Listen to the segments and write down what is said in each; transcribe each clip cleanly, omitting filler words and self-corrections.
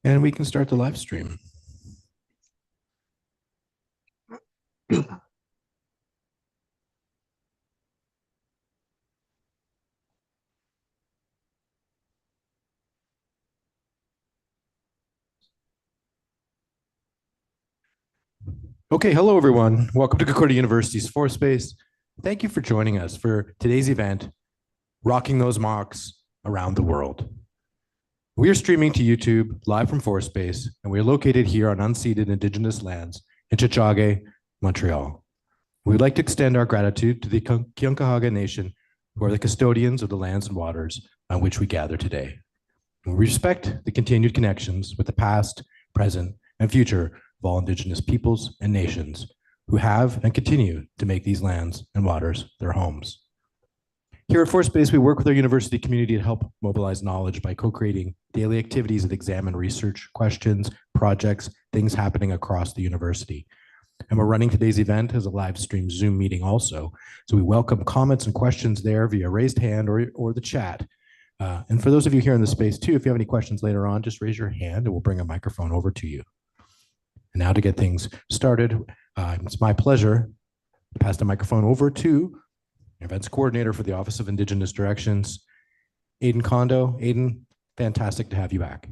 And we can start the live stream. Okay, hello everyone. Welcome to Concordia University's Fourth Space. Thank you for joining us for today's event, Rocking Those Mocs Around the World. We are streaming to YouTube live from Fourth Space, and we are located here on unceded Indigenous lands in Tiohtià:ke, Montreal. We would like to extend our gratitude to the Kanien'kehá:ka Nation, who are the custodians of the lands and waters on which we gather today. We respect the continued connections with the past, present, and future of all Indigenous peoples and nations who have and continue to make these lands and waters their homes. Here at Fourth Space, we work with our university community to help mobilize knowledge by co-creating daily activities that examine research, questions, projects, things happening across the university. And we're running today's event as a live stream Zoom meeting also. So we welcome comments and questions there via raised hand or the chat. And for those of you here in the space too, if you have any questions later on, just raise your hand and we'll bring a microphone over to you. And now to get things started, it's my pleasure to pass the microphone over to events coordinator for the Office of Indigenous Directions, Aidan Kondo. Aidan, fantastic to have you back.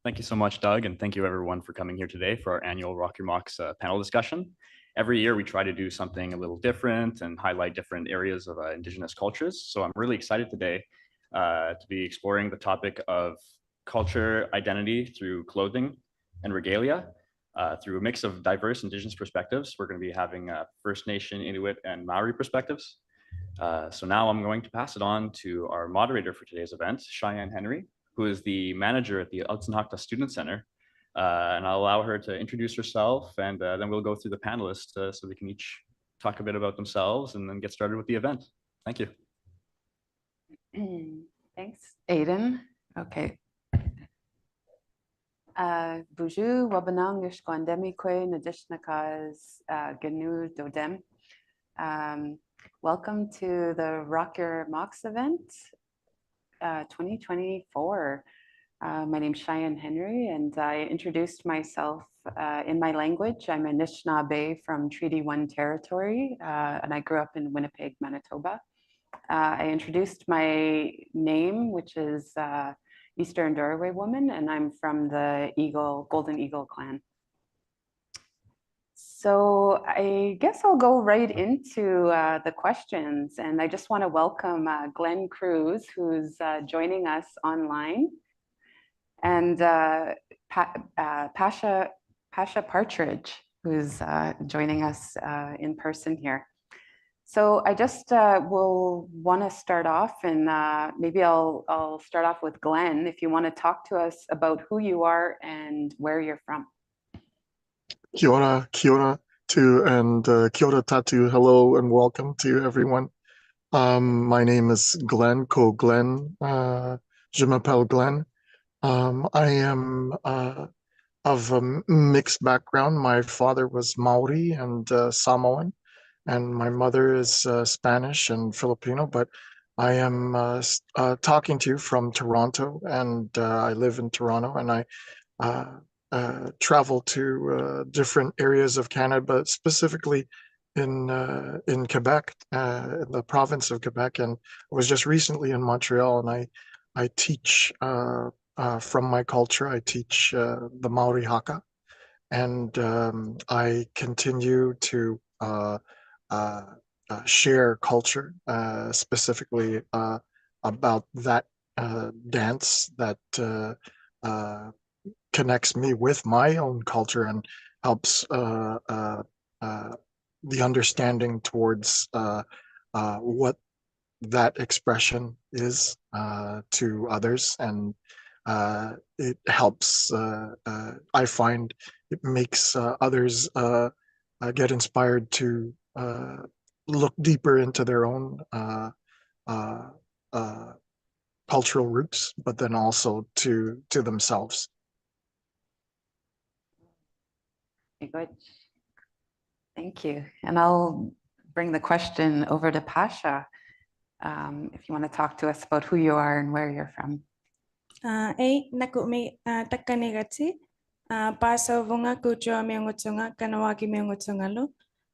Thank you so much, Doug, and thank you everyone for coming here today for our annual Rock Your Mocs panel discussion. Every year we try to do something a little different and highlight different areas of Indigenous cultures. So I'm really excited today to be exploring the topic of culture identity through clothing and regalia through a mix of diverse Indigenous perspectives. We're going to be having First Nation, Inuit, and Maori perspectives. So now I'm going to pass it on to our moderator for today's event, Cheyenne Henry, who is the manager at the Altsanachta Student Center. And I'll allow her to introduce herself, and then we'll go through the panelists so they can each talk a bit about themselves and then get started with the event. Thank you. Thanks, Aidan. Okay. Buju wabanang ishkwandemikwe nadishnakas gnu dodem. Welcome to the Rock Your Mocs event 2024. My name's Cheyenne Henry, and I introduced myself in my language. I'm a Anishinaabe from Treaty 1 territory, and I grew up in Winnipeg, Manitoba. I introduced my name, which is Eastern Doorway Woman, and I'm from the Golden Eagle clan. So I guess I'll go right into the questions, and I just want to welcome Glenn Cruz, who's joining us online, and Pasha Partridge, who's joining us in person here. So I just will want to start off, and maybe I'll start off with Glenn, if you want to talk to us about who you are and where you're from. Kia ora to, and kia ora tatu, hello and welcome to everyone. My name is Glenn, je m'appelle Glenn. I am of a mixed background. My father was Maori and Samoan, and my mother is Spanish and Filipino, but I am talking to you from Toronto, and I live in Toronto, and I travel to different areas of Canada, but specifically in Quebec, in the province of Quebec. And I was just recently in Montreal, and I teach from my culture. I teach the Maori Haka, and I continue to share culture, specifically about that dance that connects me with my own culture and helps the understanding towards what that expression is to others, and it helps, I find it makes others get inspired to look deeper into their own cultural roots, but then also to themselves. Good. Thank you. And I'll bring the question over to Pasha, if you want to talk to us about who you are and where you're from. Nakumi Takanigati, Paso Vunga Kucho Miangutunga, Kanawaki Miangutungalu.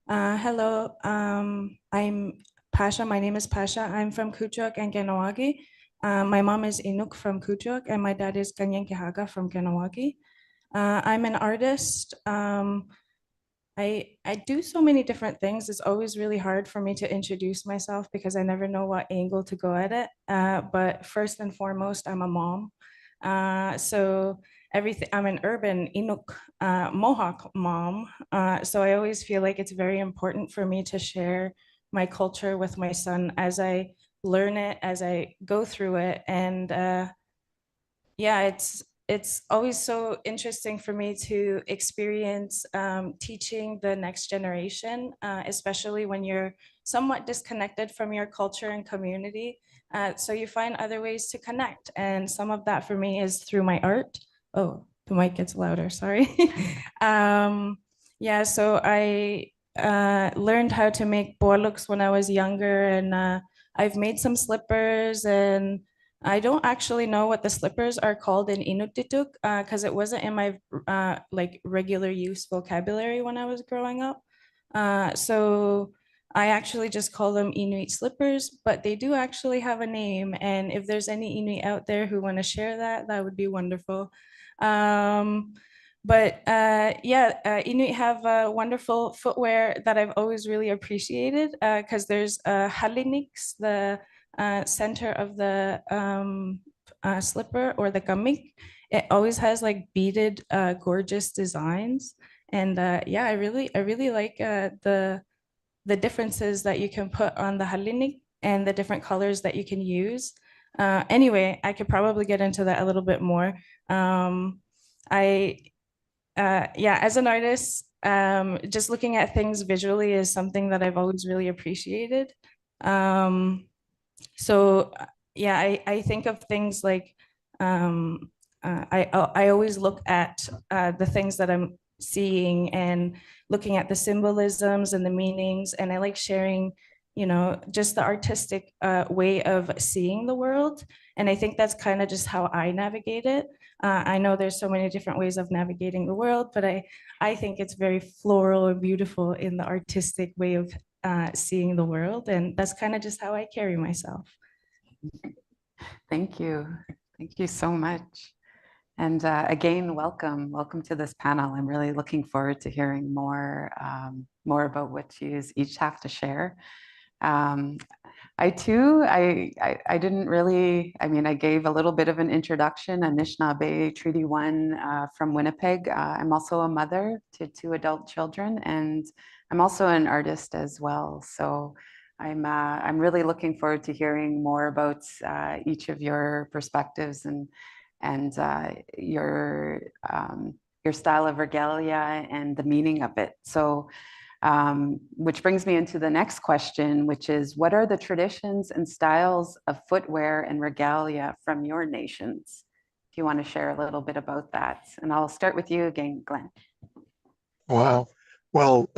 Hello, I'm Pasha. My name is Pasha. I'm from Kuchok and Kanawaki. My mom is Inuk from Kuchok, and my dad is Kanyankihaga from Kanawaki. I'm an artist. I do so many different things. It's always really hard for me to introduce myself because I never know what angle to go at it. But first and foremost, I'm a mom. So everything, I'm an urban Inuk Mohawk mom. So I always feel like it's very important for me to share my culture with my son as I learn it, as I go through it. And yeah, it's always so interesting for me to experience teaching the next generation, especially when you're somewhat disconnected from your culture and community. So you find other ways to connect. And some of that for me is through my art. Oh, the mic gets louder, sorry. Yeah, so I learned how to make boarlooks when I was younger, and I've made some slippers, and I don't actually know what the slippers are called in Inuktitut because it wasn't in my like regular use vocabulary when I was growing up. So I actually just call them Inuit slippers, but they do actually have a name. And if there's any Inuit out there who want to share that, that would be wonderful. Inuit have wonderful footwear that I've always really appreciated because there's haliniks, the center of the slipper or the kamik. It always has like beaded, gorgeous designs. And yeah, I really like the differences that you can put on the halinik and the different colors that you can use. Anyway, I could probably get into that a little bit more. Yeah, as an artist, just looking at things visually is something that I've always really appreciated. So yeah, I think of things like I always look at the things that I'm seeing and looking at the symbolisms and the meanings, and I like sharing, you know, just the artistic way of seeing the world. And I think that's kind of just how I navigate it. I know there's so many different ways of navigating the world, but I think it's very floral and beautiful in the artistic way of seeing the world. And that's kind of just how I carry myself. Thank you. Thank you so much. And again, welcome to this panel. I'm really looking forward to hearing more about what you each have to share. I didn't really, I mean, I gave a little bit of an introduction, Anishinaabe Treaty 1 from Winnipeg. I'm also a mother to 2 adult children, and I'm also an artist as well. So I'm really looking forward to hearing more about each of your perspectives and your style of regalia and the meaning of it. So which brings me into the next question, which is, what are the traditions and styles of footwear and regalia from your nations? If you want to share a little bit about that. And I'll start with you again, Glenn. Wow. Well,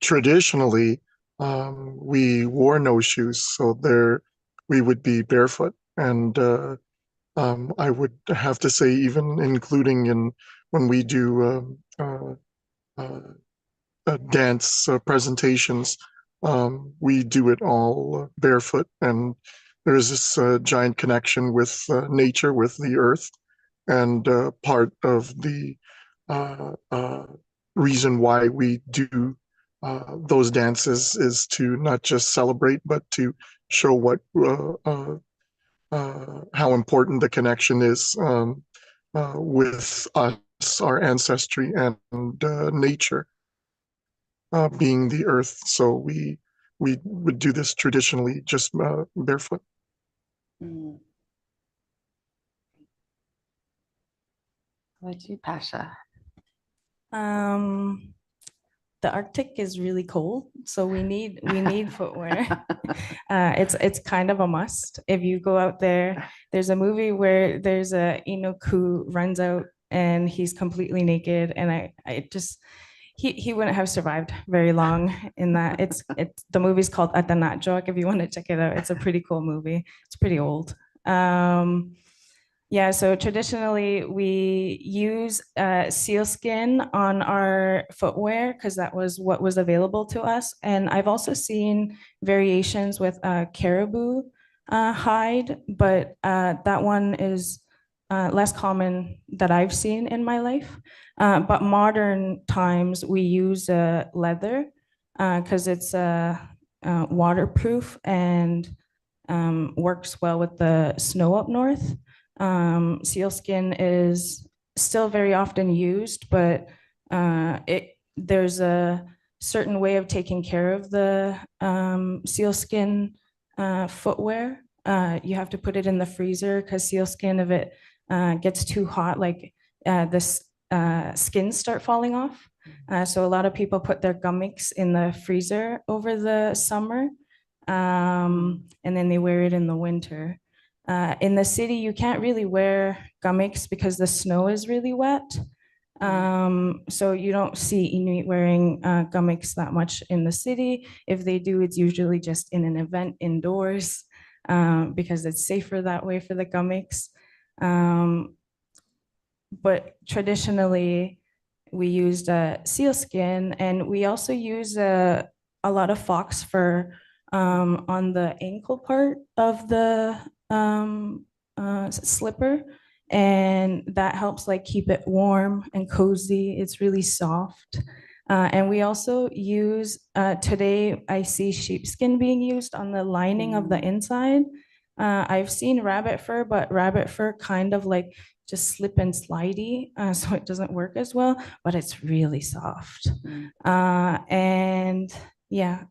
traditionally, we wore no shoes, so we would be barefoot. And I would have to say, even including in when we do dance presentations, we do it all barefoot, and there's this giant connection with nature, with the earth, and part of the reason why we do those dances is to not just celebrate, but to show what how important the connection is with us, our ancestry, and nature. Being the earth, so we would do this traditionally just barefoot. Mm. What about you, Pasha? The Arctic is really cold, so we need footwear. It's kind of a must. If you go out there, there's a movie where there's a Inuk who runs out and he's completely naked, and I just he wouldn't have survived very long in that. It's the movie's called Atanatjok. If you want to check it out, it's a pretty cool movie. It's pretty old. Yeah, so traditionally we use sealskin on our footwear because that was what was available to us. And I've also seen variations with caribou hide, but that one is less common that I've seen in my life. But modern times we use leather because it's waterproof and works well with the snow up north. Sealskin is still very often used, but there's a certain way of taking care of the sealskin footwear. You have to put it in the freezer because sealskin, if it gets too hot, like this skins start falling off. So a lot of people put their gummicks in the freezer over the summer, and then they wear it in the winter. In the city, you can't really wear gummicks because the snow is really wet. So you don't see Inuit wearing gummicks that much in the city. If they do, it's usually just in an event indoors because it's safer that way for the gummicks. But traditionally, we used sealskin, and we also use a lot of fox fur on the ankle part of the slipper, and that helps like keep it warm and cozy. It's really soft. And we also use, today I see sheepskin being used on the lining of the inside. I've seen rabbit fur, but rabbit fur kind of like just slip and slidey, so it doesn't work as well, but it's really soft. And yeah,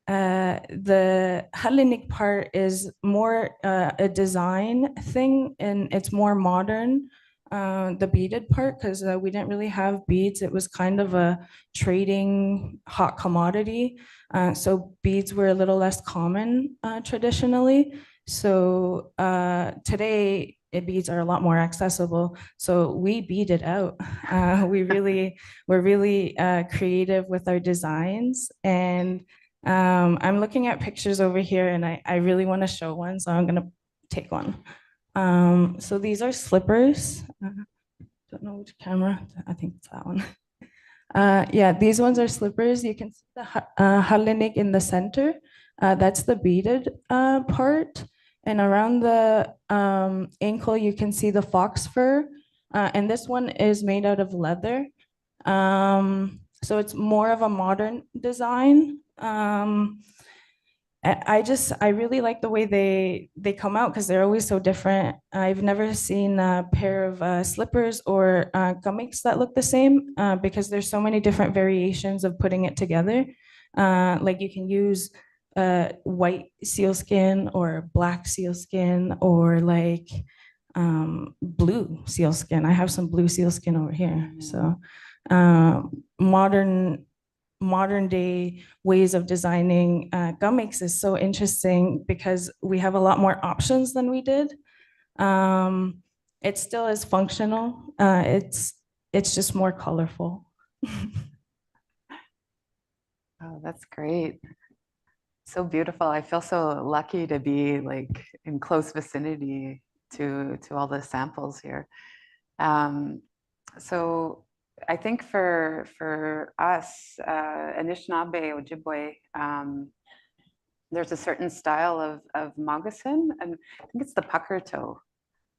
the Hellenic part is more a design thing, and it's more modern. The beaded part, because we didn't really have beads. It was kind of a trading hot commodity. So beads were a little less common traditionally. So today, beads are a lot more accessible. So we beat it out. We're really creative with our designs. And I'm looking at pictures over here, and I really want to show one, so I'm gonna take one. So these are slippers. Don't know which camera. I think it's that one. Yeah, these ones are slippers. You can see the Hellenic in the center. That's the beaded part. And around the ankle, you can see the fox fur. And this one is made out of leather. So it's more of a modern design. I really like the way they come out because they're always so different. I've never seen a pair of slippers or gummicks that look the same because there's so many different variations of putting it together. Like you can use white sealskin or black sealskin or like blue sealskin. I have some blue sealskin over here. So modern day ways of designing gummicks is so interesting because we have a lot more options than we did. It still is functional. It's just more colorful. Oh, that's great. So beautiful. I feel so lucky to be like in close vicinity to all the samples here. So I think for us, Anishinaabe, Ojibwe, there's a certain style of moccasin, and I think it's the pucker toe,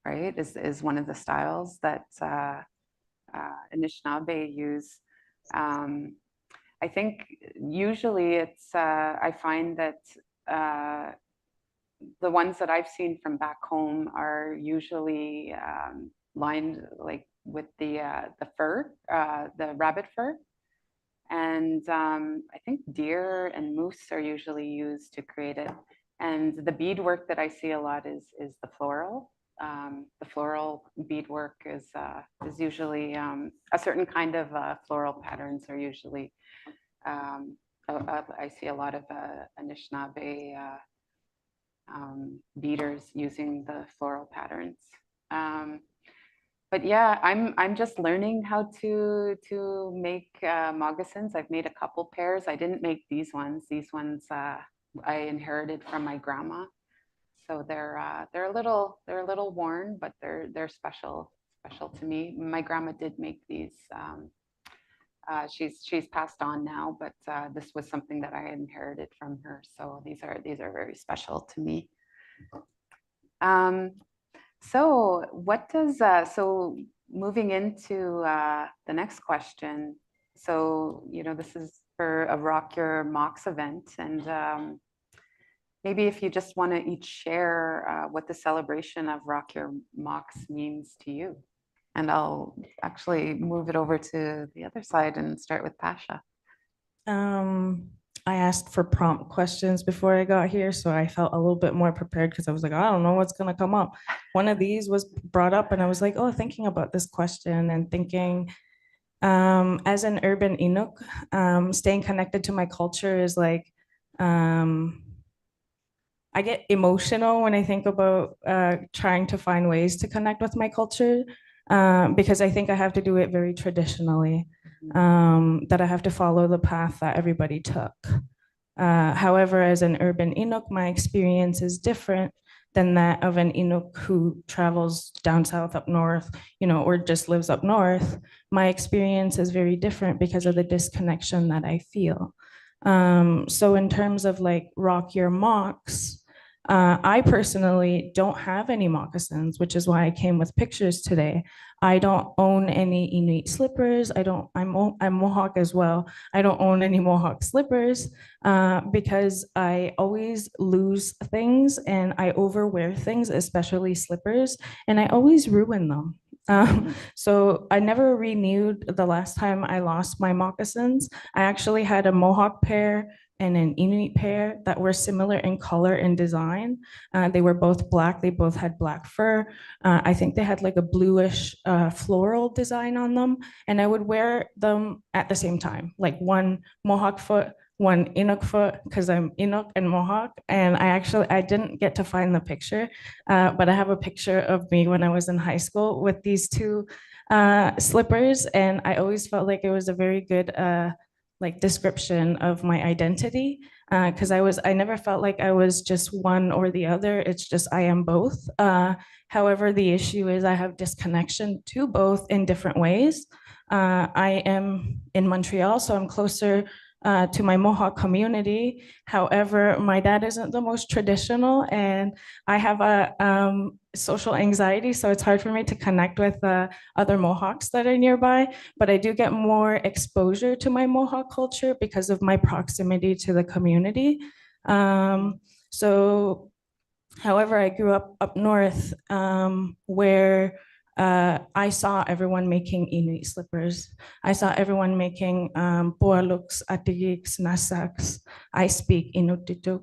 right? Is one of the styles that Anishinaabe use. I think usually it's I find that the ones that I've seen from back home are usually lined like with the fur, the rabbit fur. And I think deer and moose are usually used to create it. And the beadwork that I see a lot is the floral. The floral beadwork is usually a certain kind of floral patterns are usually. I see a lot of Anishinaabe beaders using the floral patterns. But yeah, I'm just learning how to make moccasins. I've made a couple pairs. I didn't make these ones. These ones I inherited from my grandma. So they're a little worn, but they're special to me. My grandma did make these. She's passed on now, but this was something that I inherited from her. So these are very special to me. So what does so moving into the next question. So this is for a Rock Your Mocs event, and maybe if you just want to each share what the celebration of Rock Your Mocs means to you. And I'll actually move it over to the other side and start with Pasha. I asked for prompt questions before I got here, so I felt a little bit more prepared because I was like, I don't know what's gonna come up. One of these was brought up and I was like, oh, thinking about this question and thinking, as an urban Inuk, staying connected to my culture is like, I get emotional when I think about trying to find ways to connect with my culture, because I think I have to do it very traditionally, that I have to follow the path that everybody took. However, as an urban Inuk, my experience is different than that of an Inuk who travels down south, up north, or just lives up north. My experience is very different because of the disconnection that I feel. So in terms of like Rock Your Mocs, I personally don't have any moccasins, which is why I came with pictures today. I don't own any Inuit slippers. I'm Mohawk as well. I don't own any Mohawk slippers because I always lose things and I overwear things, especially slippers, and I always ruin them. So I never renewed the last time I lost my moccasins. I actually had a Mohawk pair and an Inuit pair that were similar in color and design. They were both black. They both had black fur. I think they had like a bluish floral design on them. And I would wear them at the same time, like one Mohawk foot, one Inuk foot, because I'm Inuk and Mohawk. And I didn't get to find the picture, but I have a picture of me when I was in high school with these two slippers. And I always felt like it was a very good like description of my identity, because I never felt like I was just one or the other. It's just I am both. However, the issue is I have disconnection to both in different ways. I am in Montreal, so I'm closer to my Mohawk community. However, my dad isn't the most traditional, and I have a social anxiety, so it's hard for me to connect with other Mohawks that are nearby. But I do get more exposure to my Mohawk culture because of my proximity to the community. So, however, I grew up north, where I saw everyone making Inuit slippers. I saw everyone making boaluks, atigiks, nasaks. I speak Inuktitut.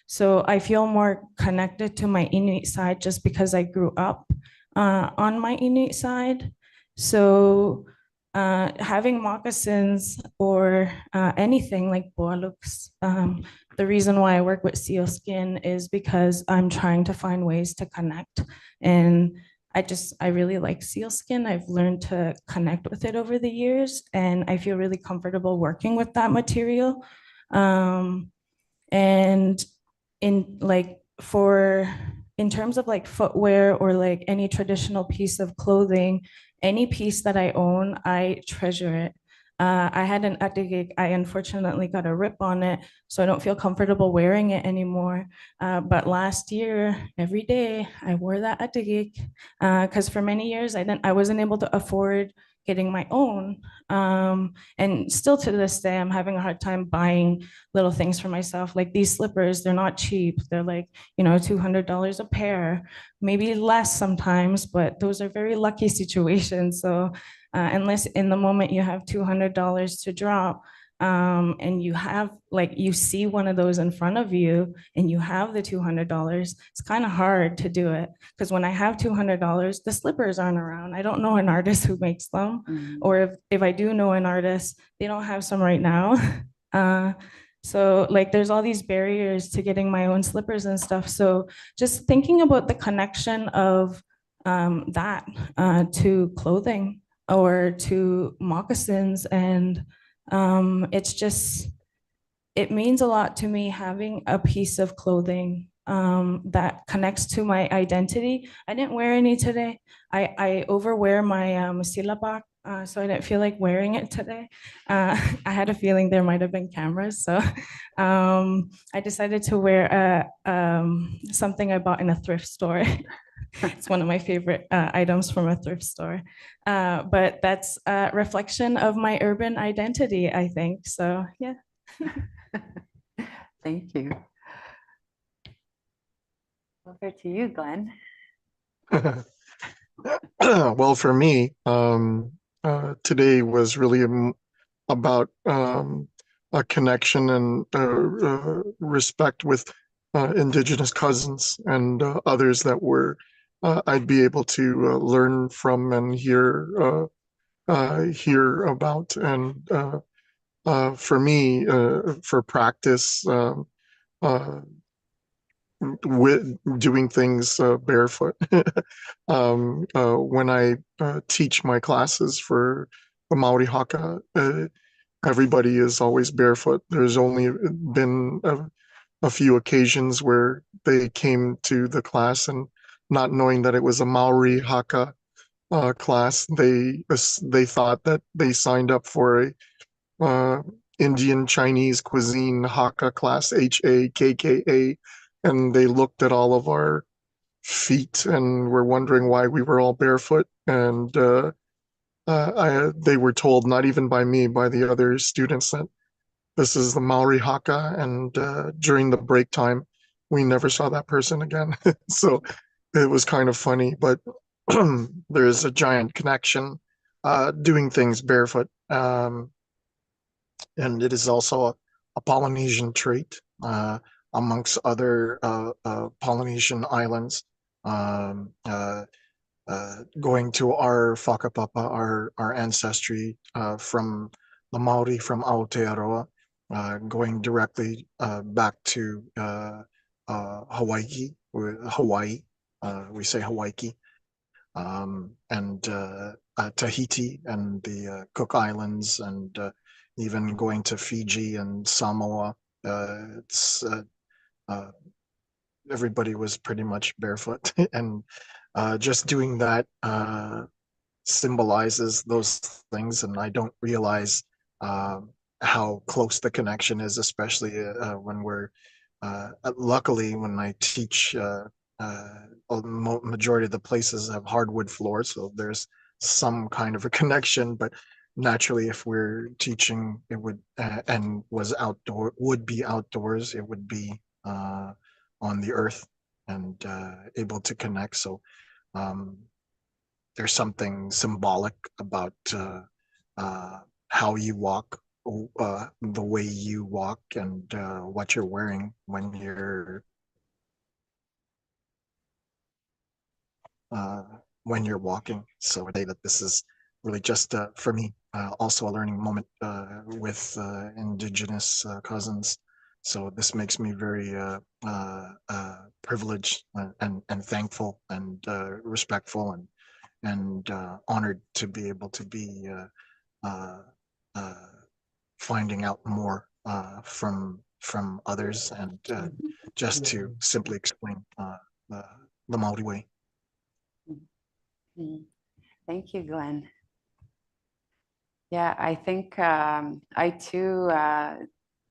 So I feel more connected to my Inuit side just because I grew up on my Inuit side. So having moccasins or anything like boaluks, the reason why I work with seal skin is because I'm trying to find ways to connect. And I really like seal skin. I've learned to connect with it over the years, and I feel really comfortable working with that material. And in terms of like footwear or like any traditional piece of clothing, any piece that I own, I treasure it. I had an atigig. I unfortunately got a rip on it, so I don't feel comfortable wearing it anymore. But last year, every day I wore that atigig because for many years I wasn't able to afford getting my own. And still to this day, I'm having a hard time buying little things for myself. Like these slippers, they're not cheap. They're like, $200 a pair, maybe less sometimes, but those are very lucky situations. So unless in the moment you have $200 to drop, and you see one of those in front of you and you have the $200, it's kind of hard to do it. Because when I have $200, the slippers aren't around. I don't know an artist who makes them. Or if I do know an artist, they don't have some right now. So like there's all these barriers to getting my own slippers and stuff. So just thinking about the connection of that to clothing or to moccasins, and it means a lot to me having a piece of clothing that connects to my identity. I didn't wear any today. I overwear my silabak, so I didn't feel like wearing it today. I had a feeling there might have been cameras, so I decided to wear something I bought in a thrift store. It's one of my favorite items from a thrift store. But that's a reflection of my urban identity, I think. So, yeah. Thank you. Over to you, Glenn. Well, for me, today was really about a connection and respect with Indigenous cousins and others that were I'd be able to learn from and hear about. And for me, for practice, with doing things barefoot. When I teach my classes for the Maori Haka, everybody is always barefoot. There's only been a few occasions where they came to the class and not knowing that it was a Maori Haka class, they thought that they signed up for a Indian Chinese cuisine Hakka class, HAKKA, and they looked at all of our feet and were wondering why we were all barefoot. And they were told, not even by me, by the other students, that this is the Maori Haka. And during the break time, we never saw that person again. So it was kind of funny, but there's a giant connection doing things barefoot. And it is also a Polynesian trait amongst other Polynesian islands. Going to our whakapapa, our ancestry from the Maori from Aotearoa, going directly back to Hawaii. We say Hawaii, and Tahiti and the Cook Islands, and even going to Fiji and Samoa. Everybody was pretty much barefoot, and just doing that symbolizes those things. And I don't realize how close the connection is, especially when we're luckily when I teach. Majority of the places have hardwood floors, so there's some kind of a connection. But naturally, if we're teaching, it would and was outdoor, would be outdoors, it would be on the earth and able to connect. So there's something symbolic about how you walk, the way you walk, and what you're wearing when you're walking. So I say that this is really just for me also a learning moment with Indigenous cousins. So this makes me very privileged and thankful and respectful and honored to be able to be finding out more from others, and just to simply explain the Maori way. Thank you, Glenn. Yeah, I think I too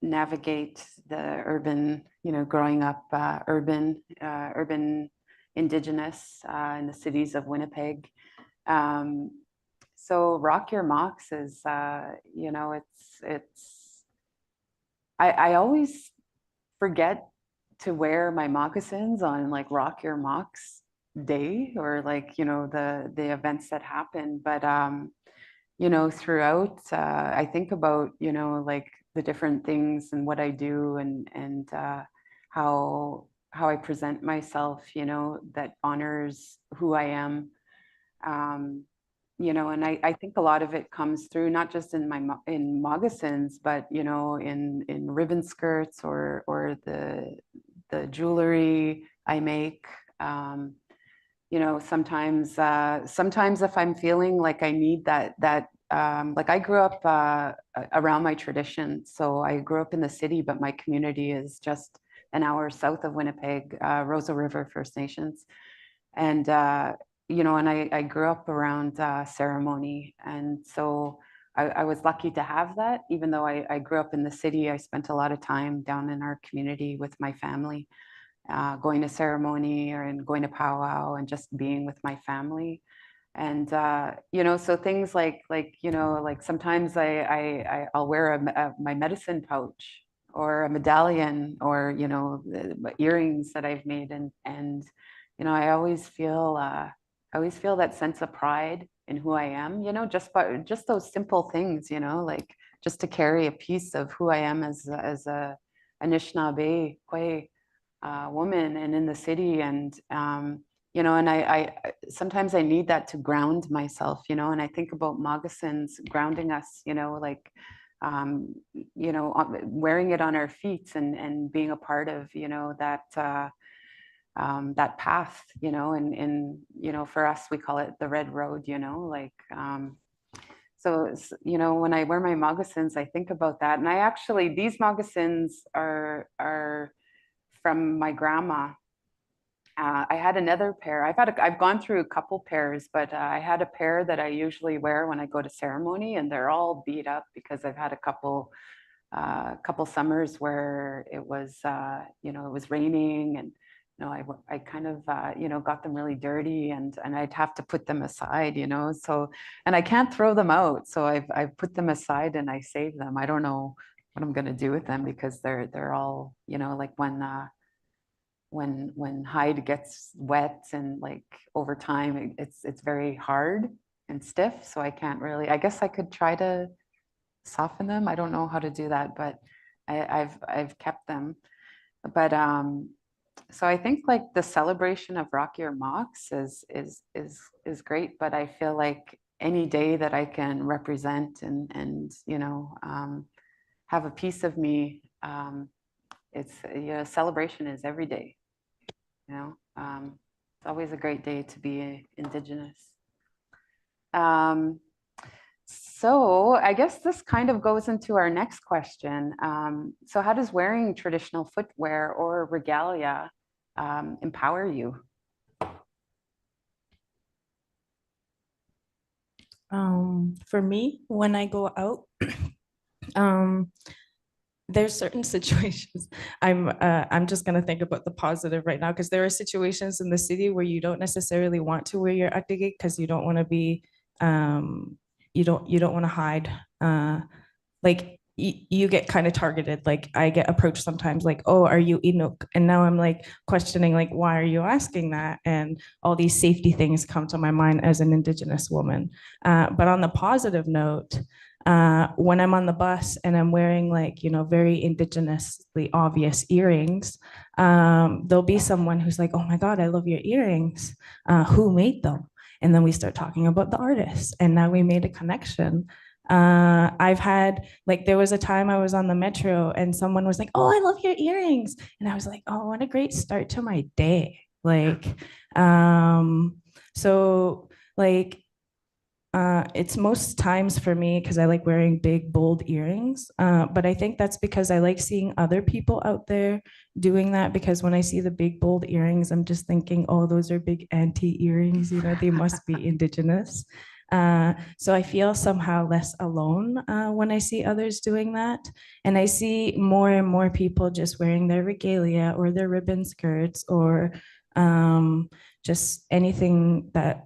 navigate the urban, growing up urban Indigenous in the cities of Winnipeg. So Rock Your Mocs is, I always forget to wear my moccasins on like Rock Your Mocs day, or like, the events that happen. But, throughout, I think about, like the different things and what I do, and how I present myself, that honors who I am. And I think a lot of it comes through not just in in moccasins, but in ribbon skirts, or the jewelry I make. Sometimes if I'm feeling like I need that like I grew up around my tradition. So I grew up in the city, but my community is just an hour south of Winnipeg, Rosa River First Nations. And, you know, and I grew up around ceremony. And so I was lucky to have that. Even though I grew up in the city, I spent a lot of time down in our community with my family, going to ceremony and going to powwow and just being with my family. And, you know, so things like, you know, like sometimes I'll wear my medicine pouch or a medallion or, you know, earrings that I've made. And, you know, I always feel that sense of pride in who I am, you know, just those simple things, you know, like just to carry a piece of who I am as a Anishinaabe Kwe woman and in the city. And, you know, and I sometimes I need that to ground myself, you know, and I think about moccasins grounding us, you know, like, you know, wearing it on our feet and being a part of, you know, that path, you know, and, you know, for us, we call it the red road, you know, like, so, you know, when I wear my moccasins, I think about that. And I actually, these moccasins are from my grandma. I had another pair. I've gone through a couple pairs, but I had a pair that I usually wear when I go to ceremony, and they're all beat up because I've had a couple summers where it was, you know, it was raining, and you know, I kind of, you know, got them really dirty, and I'd have to put them aside, you know. So, and I can't throw them out, so I've put them aside and I save them. I don't know what I'm gonna do with them because they're all, you know, like when hide gets wet and like over time it's very hard and stiff, so I can't really, I guess I could try to soften them. I don't know how to do that, but I've kept them. But so I think like the celebration of Rock Your Mocs is great, but I feel like any day that I can represent and you know, have a piece of me, it's, you know, celebration is every day. You know, it's always a great day to be Indigenous. So I guess this kind of goes into our next question. So how does wearing traditional footwear or regalia empower you? For me, when I go out, there's certain situations I'm just going to think about the positive right now, because there are situations in the city where you don't necessarily want to wear your akdigi because you don't want to be you don't want to hide, like you get kind of targeted. Like I get approached sometimes like, oh, are you Inuk? And now I'm like questioning, like, why are you asking that? And all these safety things come to my mind as an Indigenous woman. But on the positive note, when I'm on the bus and I'm wearing like, you know, very indigenously obvious earrings, there'll be someone who's like, oh my God, I love your earrings. Who made them? And then we start talking about the artist, and now we made a connection. I've had, like, there was a time I was on the metro and someone was like, oh, I love your earrings. And I was like, oh, what a great start to my day. Like, so like, it's most times for me because I like wearing big, bold earrings. But I think that's because I like seeing other people out there doing that, because when I see the big, bold earrings, I'm just thinking, oh, those are big auntie earrings, you know, they must be Indigenous. So I feel somehow less alone when I see others doing that. And I see more and more people just wearing their regalia or their ribbon skirts or just anything that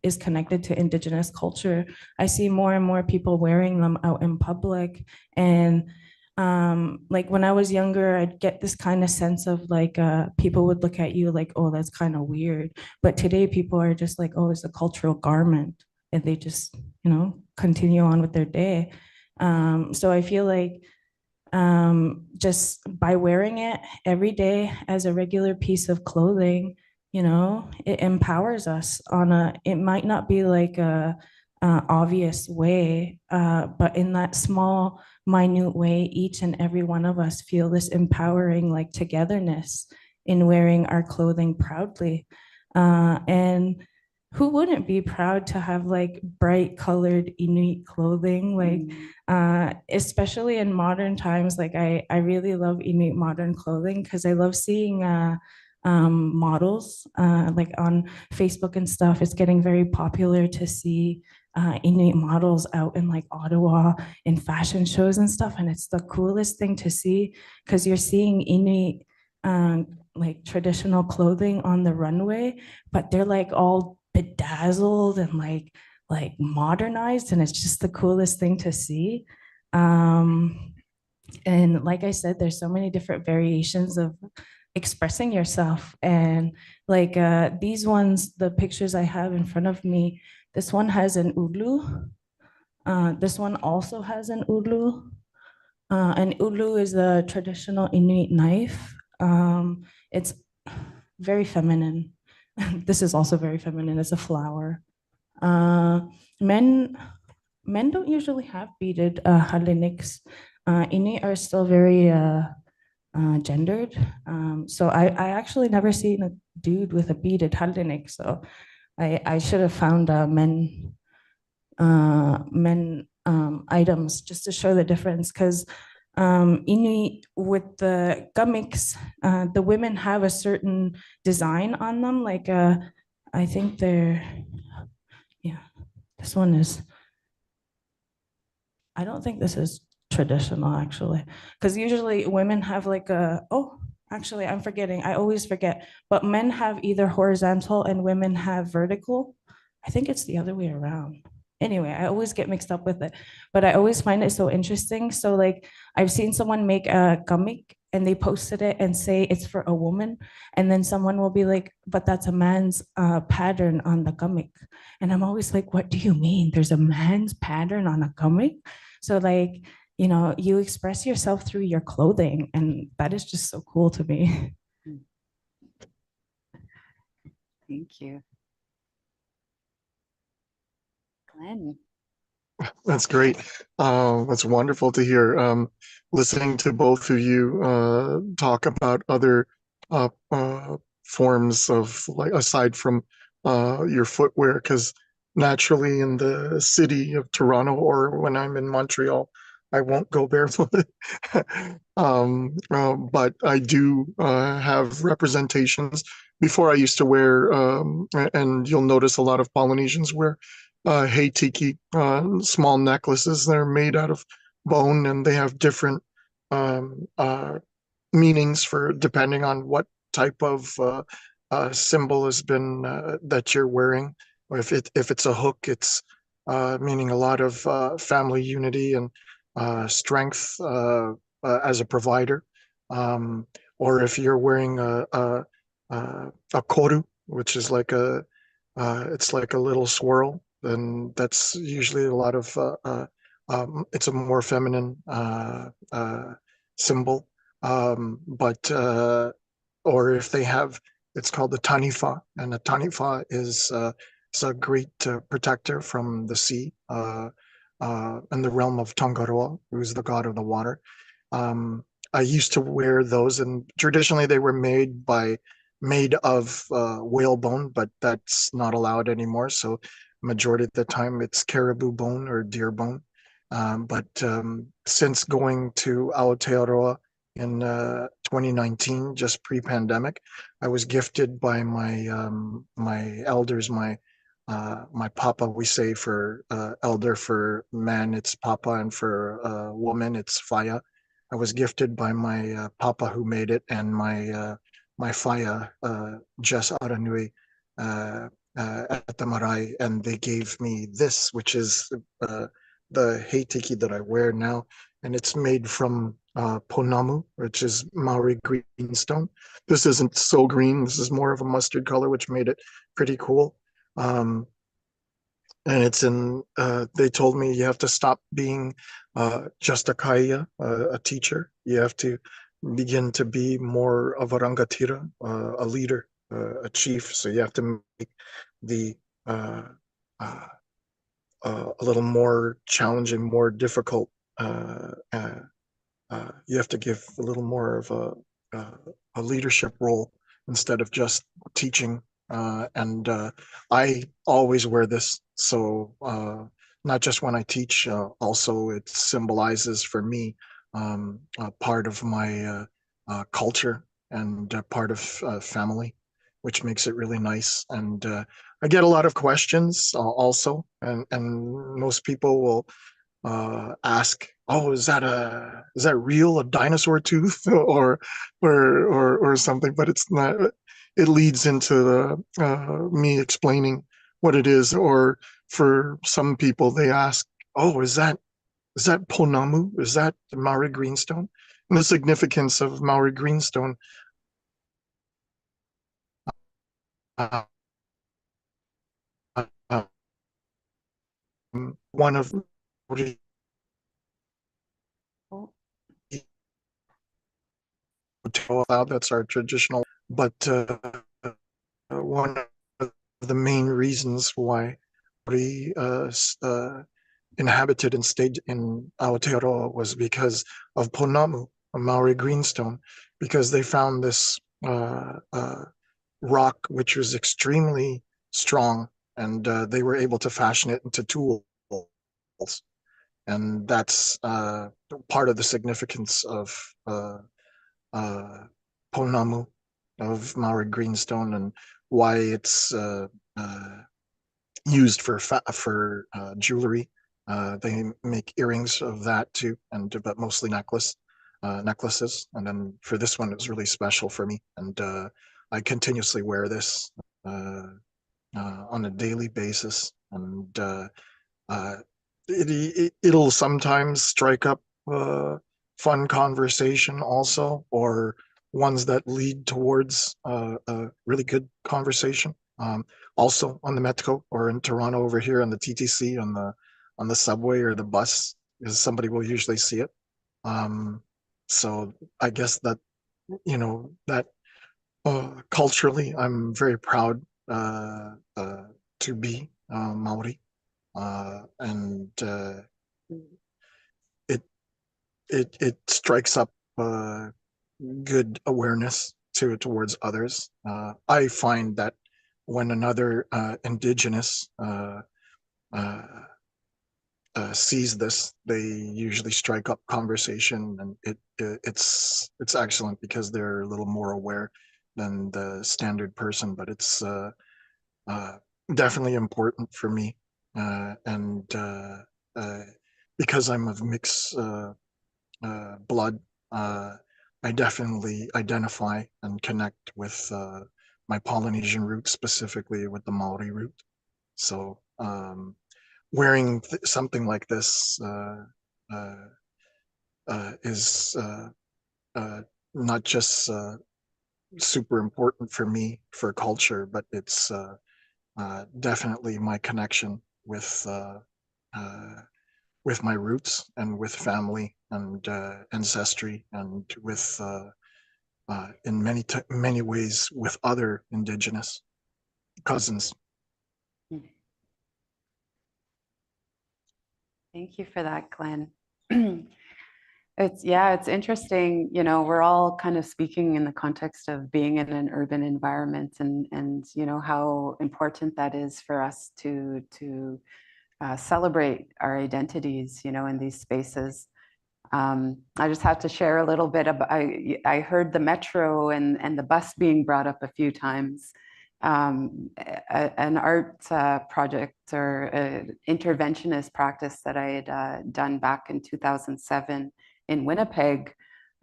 is connected to Indigenous culture. I see more and more people wearing them out in public. And like when I was younger, I'd get this kind of sense of like people would look at you like, oh, that's kind of weird. But today people are just like, oh, it's a cultural garment. And they just, you know, continue on with their day. So I feel like just by wearing it every day as a regular piece of clothing, you know, it empowers us on a, it might not be like a obvious way, but in that small, minute way, each and every one of us feel this empowering like togetherness in wearing our clothing proudly. And who wouldn't be proud to have like bright colored Inuit clothing? Like, especially in modern times, like I really love Inuit modern clothing because I love seeing models like on Facebook and stuff. It's getting very popular to see Inuit models out in like Ottawa in fashion shows and stuff. And it's the coolest thing to see because you're seeing Inuit like traditional clothing on the runway, but they're like all bedazzled and like modernized, and it's just the coolest thing to see. And like I said, there's so many different variations of expressing yourself. And like these ones, the pictures I have in front of me, this one has an ulu. This one also has an ulu. An ulu is a traditional Inuit knife. It's very feminine. This is also very feminine. It's a flower. Men don't usually have beaded haliniks. Inuit are still very gendered. So I actually never seen a dude with a beaded halinik. So I should have found men items just to show the difference, because Inuit with the gamiks, the women have a certain design on them. Like I think they're, yeah, this one is, I don't think this is traditional actually, because usually women have like oh, actually I'm forgetting, I always forget, but men have either horizontal and women have vertical. I think it's the other way around. Anyway, I always get mixed up with it, but I always find it so interesting. So like I've seen someone make a gummick and they posted it and say it's for a woman, and then someone will be like, but that's a man's pattern on the gummick. And I'm always like, what do you mean there's a man's pattern on a gummick? So like, you know, you express yourself through your clothing, and that is just so cool to me. Thank you. Glenn. That's great. That's wonderful to hear. Listening to both of you talk about other forms of, like, aside from your footwear, because naturally in the city of Toronto or when I'm in Montreal, I won't go barefoot. But I do have representations. Before I used to wear, and you'll notice a lot of Polynesians wear hey tiki, small necklaces. They're made out of bone, and they have different meanings for depending on what type of symbol has been that you're wearing. Or if it's a hook, it's meaning a lot of family unity and strength as a provider. Or if you're wearing a koru, which is like it's like a little swirl, then that's usually a lot of it's a more feminine symbol. But or if they have, it's called the tanifa, and the tanifa is a great protector from the sea in the realm of Tangaroa, who's the god of the water. I used to wear those, and traditionally they were made of whalebone, but that's not allowed anymore. So majority of the time it's caribou bone or deer bone. But since going to Aotearoa in 2019, just pre-pandemic, I was gifted by my elders, my papa. We say for elder, for man it's papa, and for woman it's faya. I was gifted by my papa who made it, and my faya, Jess Aranui, at the marae, and they gave me this, which is the heitiki that I wear now, and it's made from ponamu, which is Maori greenstone. This isn't so green. This is more of a mustard color, which made it pretty cool. And it's in, they told me you have to stop being just a kaya, a teacher. You have to begin to be more of a rangatira, a leader, a chief. So you have to make the a little more challenging, more difficult. You have to give a little more of a leadership role instead of just teaching and I always wear this. So not just when I teach, also it symbolizes for me part of my culture and part of family, which makes it really nice. And I get a lot of questions also, and most people will ask, "Oh, is that real, a dinosaur tooth, or something?" But it's not. It leads into me explaining what it is. Or for some people, they ask, "Oh, is that ponamu? Is that Maori greenstone?" And the significance of Maori greenstone. Uh, uh, One of Oh, that's our traditional, but one of the main reasons why we inhabited and stayed in Aotearoa was because of Ponamu, a Maori greenstone, because they found this rock which was extremely strong, and they were able to fashion it into tools. And that's part of the significance of Ponamu, of Maori greenstone, and why it's used for jewelry. They make earrings of that too, but mostly necklaces. And then for this one, it was really special for me, and I continuously wear this on a daily basis, and it'll sometimes strike up fun conversation also, or ones that lead towards a really good conversation. Also on the Metro or in Toronto over here on the TTC, on the subway or the bus, because somebody will usually see it. So I guess that, that culturally, I'm very proud to be Maori, and it it strikes up good awareness towards others. I find that when another Indigenous sees this, they usually strike up conversation, and it's excellent because they're a little more aware than the standard person. But it's definitely important for me, and because I'm of mixed blood, I definitely identify and connect with my Polynesian roots, specifically with the Maori root. So wearing something like this is not just super important for me for culture, but it's definitely my connection with my roots and with family and ancestry, and with in many ways with other Indigenous cousins. thank you for that, Glenn. It's interesting, we're all kind of speaking in the context of being in an urban environment, and how important that is for us to celebrate our identities, in these spaces. I just have to share a little bit about, I heard the Metro and the bus being brought up a few times. An art project or interventionist practice that I had done back in 2007 in Winnipeg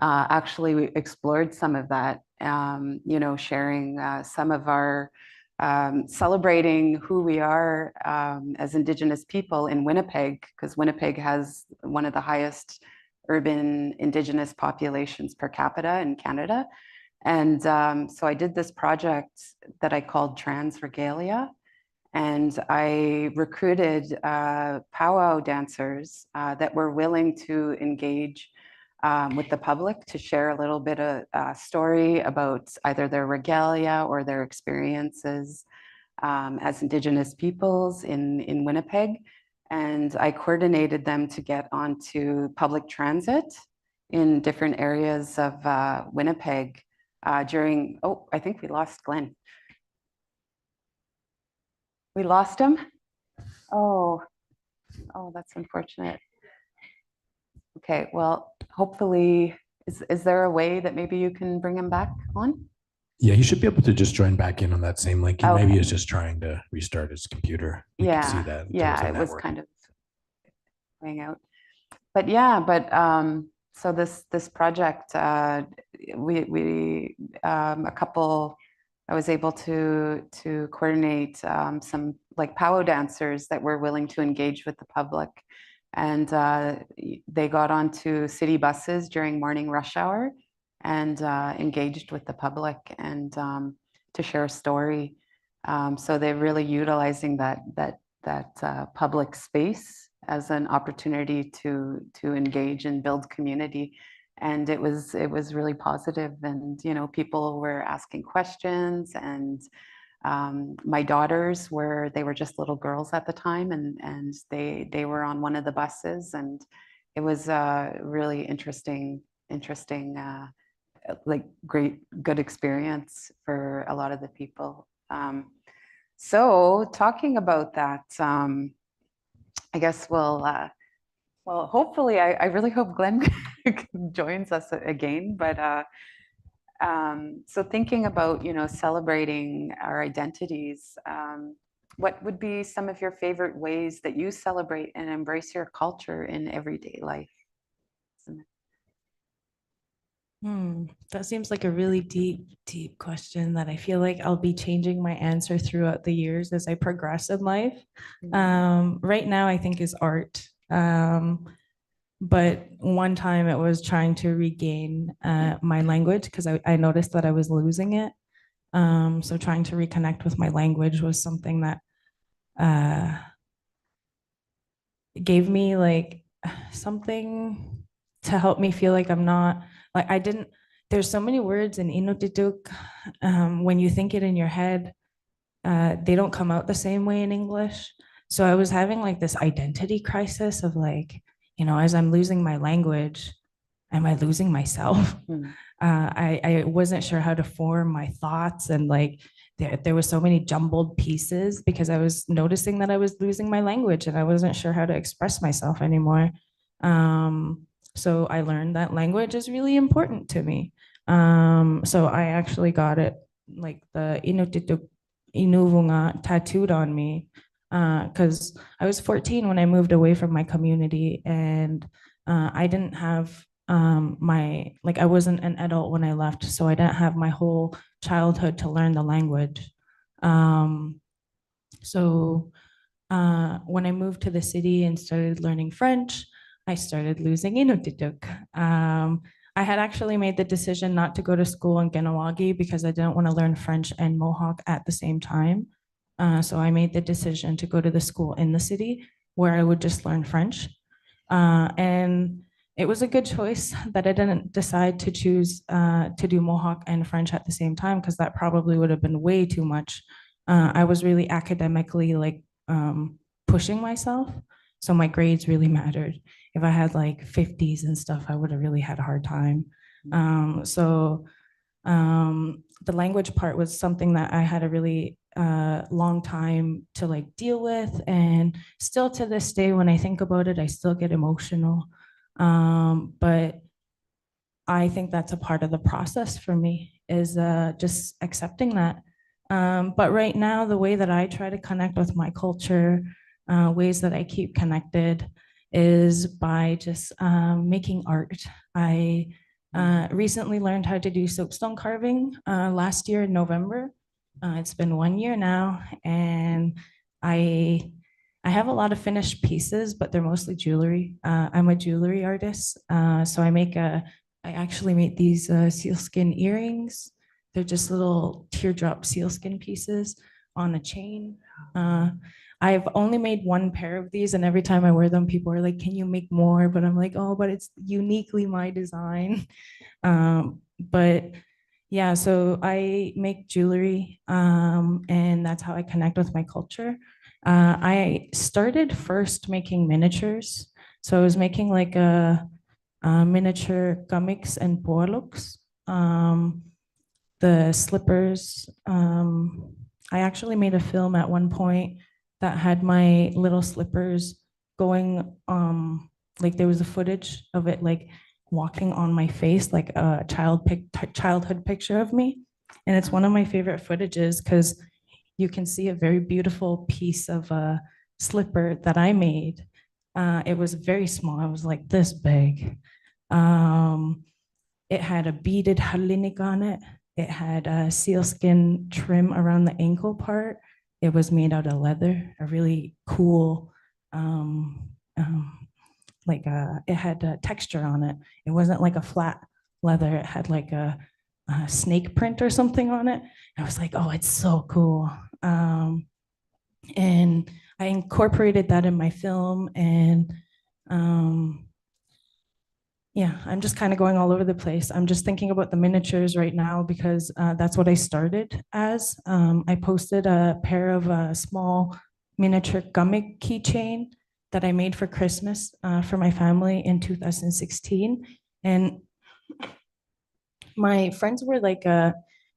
actually explored some of that, sharing some of our celebrating who we are as Indigenous people in Winnipeg, because Winnipeg has one of the highest urban Indigenous populations per capita in Canada. And so I did this project that I called Trans Regalia, and I recruited powwow dancers that were willing to engage with the public to share a little bit of story about either their regalia or their experiences as Indigenous peoples in Winnipeg. And I coordinated them to get onto public transit in different areas of Winnipeg during, I think we lost Glenn. We lost him? Oh, that's unfortunate. Okay, well, hopefully, is there a way that maybe you can bring him back on? Yeah, he should be able to just join back in on that same link. He maybe Okay. is just trying to restart his computer. We can see that. in terms Yeah, of it was network. kind of going out. But yeah, so this project, we a couple, I was able to coordinate some like powwow dancers that were willing to engage with the public, and they got onto city buses during morning rush hour and engaged with the public and to share a story. So they're really utilizing that public space as an opportunity to engage and build community. And it was really positive, and people were asking questions, and my daughters they were just little girls at the time, and they were on one of the buses, and it was a really interesting like good experience for a lot of the people. So talking about that, I guess well, hopefully, I really hope Glenn joins us again. But so thinking about, celebrating our identities, what would be some of your favorite ways that you celebrate and embrace your culture in everyday life? That seems like a really deep question that I feel like I'll be changing my answer throughout the years as I progress in life. Right now, I think is art. But one time it was trying to regain my language because I noticed that I was losing it. So trying to reconnect with my language was something that gave me like something to help me feel like I'm not like I didn't. There's so many words in Inuktitut. When you think it in your head, they don't come out the same way in English. So I was having like this identity crisis of like, as I'm losing my language, am I losing myself? I wasn't sure how to form my thoughts, and like there were so many jumbled pieces because I was noticing that I was losing my language and I wasn't sure how to express myself anymore. So I learned that language is really important to me. So I actually got it, like the Inuktitut Inuvunga tattooed on me because I was 14 when I moved away from my community, and I didn't have I wasn't an adult when I left, so I didn't have my whole childhood to learn the language. So when I moved to the city and started learning French, I started losing Inuktitut. I had actually made the decision not to go to school in Ganawagi because I didn't want to learn French and Mohawk at the same time. So I made the decision to go to the school in the city where I would just learn French. And it was a good choice that I didn't decide to choose to do Mohawk and French at the same time, because that probably would have been way too much. I was really academically pushing myself. So my grades really mattered. If I had like 50s and stuff, I would have really had a hard time. The language part was something that I had a really long time to like deal with. And still to this day, when I think about it, I still get emotional. But I think that's a part of the process for me, is just accepting that. But right now, the way that I try to connect with my culture, ways that I keep connected, is by just making art. I recently learned how to do soapstone carving last year in November. It's been 1 year now, and I have a lot of finished pieces, but they're mostly jewelry. I'm a jewelry artist, so I actually made these sealskin earrings. They're just little teardrop sealskin pieces on a chain. I've only made one pair of these, and every time I wear them, people are like, "Can you make more?" But I'm like, "Oh, but it's uniquely my design." But yeah, so I make jewelry, and that's how I connect with my culture. I started first making miniatures. So I was making like a miniature comics and poaloks, the slippers. I actually made a film at one point that had my little slippers going, like there was a footage of it like walking on my face, like a childhood picture of me. And it's one of my favorite footages because you can see a very beautiful piece of a slipper that I made. It was very small. It was like this big. It had a beaded halinik on it. It had a sealskin trim around the ankle part. It was made out of leather, a really cool, it had a texture on it. It wasn't like a flat leather. It had like a snake print or something on it. I was like, oh, it's so cool. And I incorporated that in my film. And yeah, I'm just kind of going all over the place. I'm just thinking about the miniatures right now because that's what I started as. I posted a pair of small miniature gummick keychain that I made for Christmas for my family in 2016. And my friends were like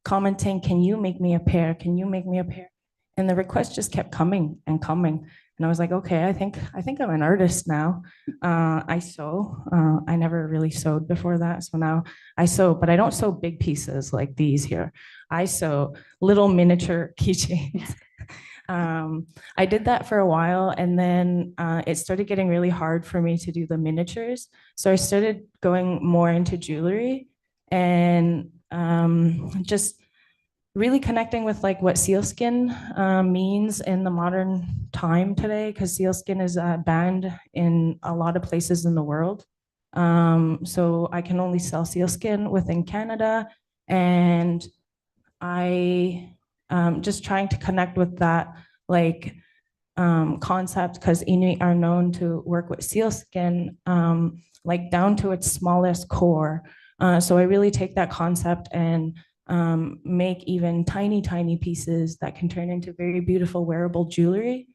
commenting, can you make me a pair? Can you make me a pair? And the requests just kept coming and coming. And I was like, okay, I think I'm an artist now. I sew. I never really sewed before that. So now I sew, but I don't sew big pieces like these here. I sew little miniature keychains. I did that for a while, and then it started getting really hard for me to do the miniatures. So I started going more into jewelry and just really connecting with like what sealskin means in the modern time today, because sealskin is banned in a lot of places in the world. So I can only sell sealskin within Canada, and I just trying to connect with that like concept, because Inuit are known to work with sealskin like down to its smallest core. So I really take that concept and make even tiny pieces that can turn into very beautiful wearable jewelry.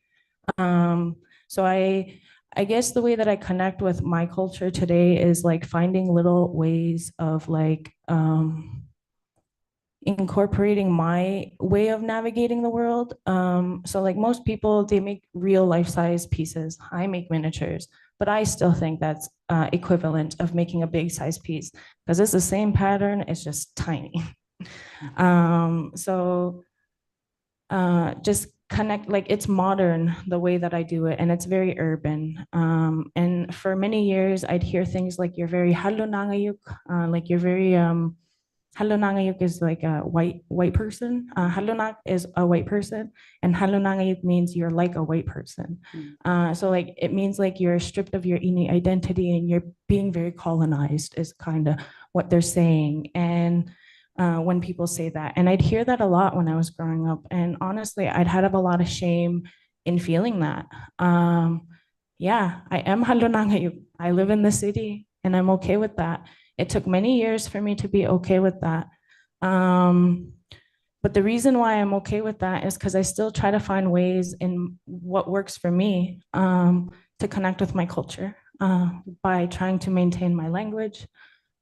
So I guess the way that I connect with my culture today is like finding little ways of like incorporating my way of navigating the world. So like most people, they make real life-size pieces. I make miniatures, but I still think that's equivalent of making a big size piece because it's the same pattern, it's just tiny. Just connect, like it's modern the way that I do it, and it's very urban. And for many years, I'd hear things like you're very halunangayuk, like you're very halunangayuk is like a white person. Halunak is a white person, and halunangayuk means you're like a white person. So like it means like you're stripped of your Inuit identity and you're being very colonized is kind of what they're saying. And when people say that. And I'd hear that a lot when I was growing up. And honestly, I'd have a lot of shame in feeling that. Yeah, I am Halunangayuk. I live in the city and I'm okay with that. It took many years for me to be okay with that. But the reason why I'm okay with that is because I still try to find ways in what works for me to connect with my culture by trying to maintain my language,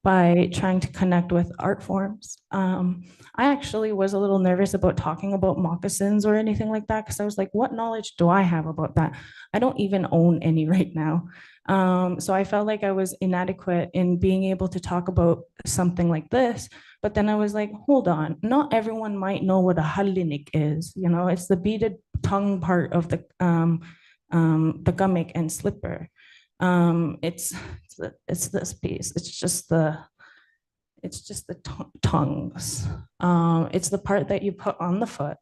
by trying to connect with art forms. I actually was a little nervous about talking about moccasins or anything like that because I was like, what knowledge do I have about that? I don't even own any right now. So I felt like I was inadequate in being able to talk about something like this. But then I was like, hold on, not everyone might know what a halinik is. You know, it's the beaded tongue part of the gummick and slipper. It's this piece. It's just the tongues. It's the part that you put on the foot.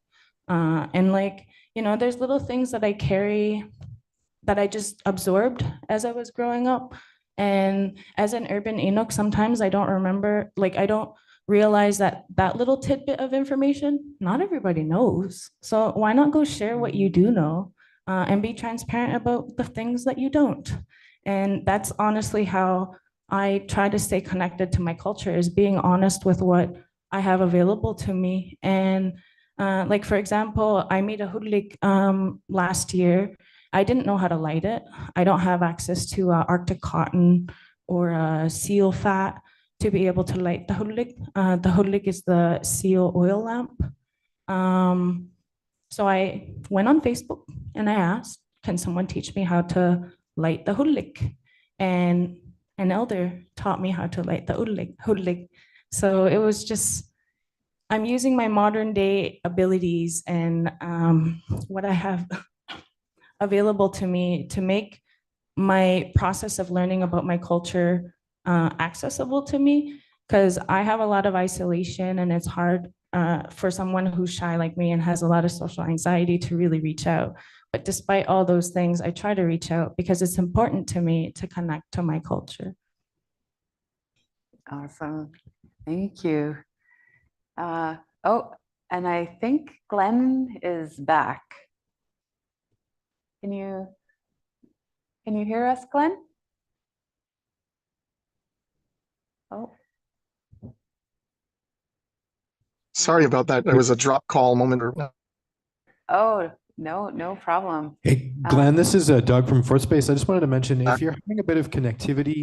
And like, you know, there's little things that I carry that I just absorbed as I was growing up. And as an urban Inuk, sometimes I don't remember, like I don't realize that that little tidbit of information, not everybody knows. So why not go share what you do know and be transparent about the things that you don't? And that's honestly how I try to stay connected to my culture, is being honest with what I have available to me. And like, for example, I made a hudlik last year. I didn't know how to light it. I don't have access to Arctic cotton or seal fat to be able to light the hudlik. The hudlik is the seal oil lamp. So I went on Facebook and I asked, can someone teach me how to light the hudlik? And an elder taught me how to light the hudlik. So it was just, I'm using my modern day abilities and what I have available to me to make my process of learning about my culture accessible to me, because I have a lot of isolation and it's hard for someone who's shy like me and has a lot of social anxiety to really reach out. But despite all those things, I try to reach out because it's important to me to connect to my culture. Awesome. Thank you. Oh, and I think Glenn is back. Can you hear us, Glenn? Oh. Sorry about that. There was a drop call moment. Oh, no problem. Hey, Glenn, this is Doug from Fourth Space. I just wanted to mention, if you're having a bit of connectivity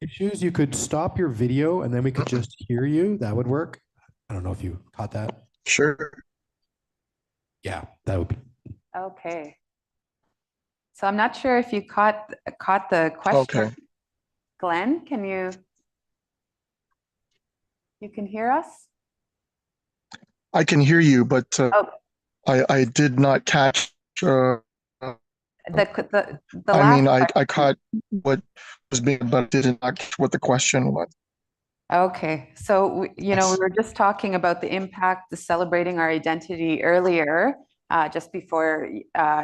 issues, you could stop your video and then we could just hear you. That would work. I don't know if you caught that. Sure. Yeah, that would be. Okay. So I'm not sure if you caught the question. Okay. Glenn, you can hear us? I can hear you, but Oh. I did not catch. The I mean, last I caught what was being, but did not catch what the question was. Okay, so we were just talking about the impact of celebrating our identity earlier, just before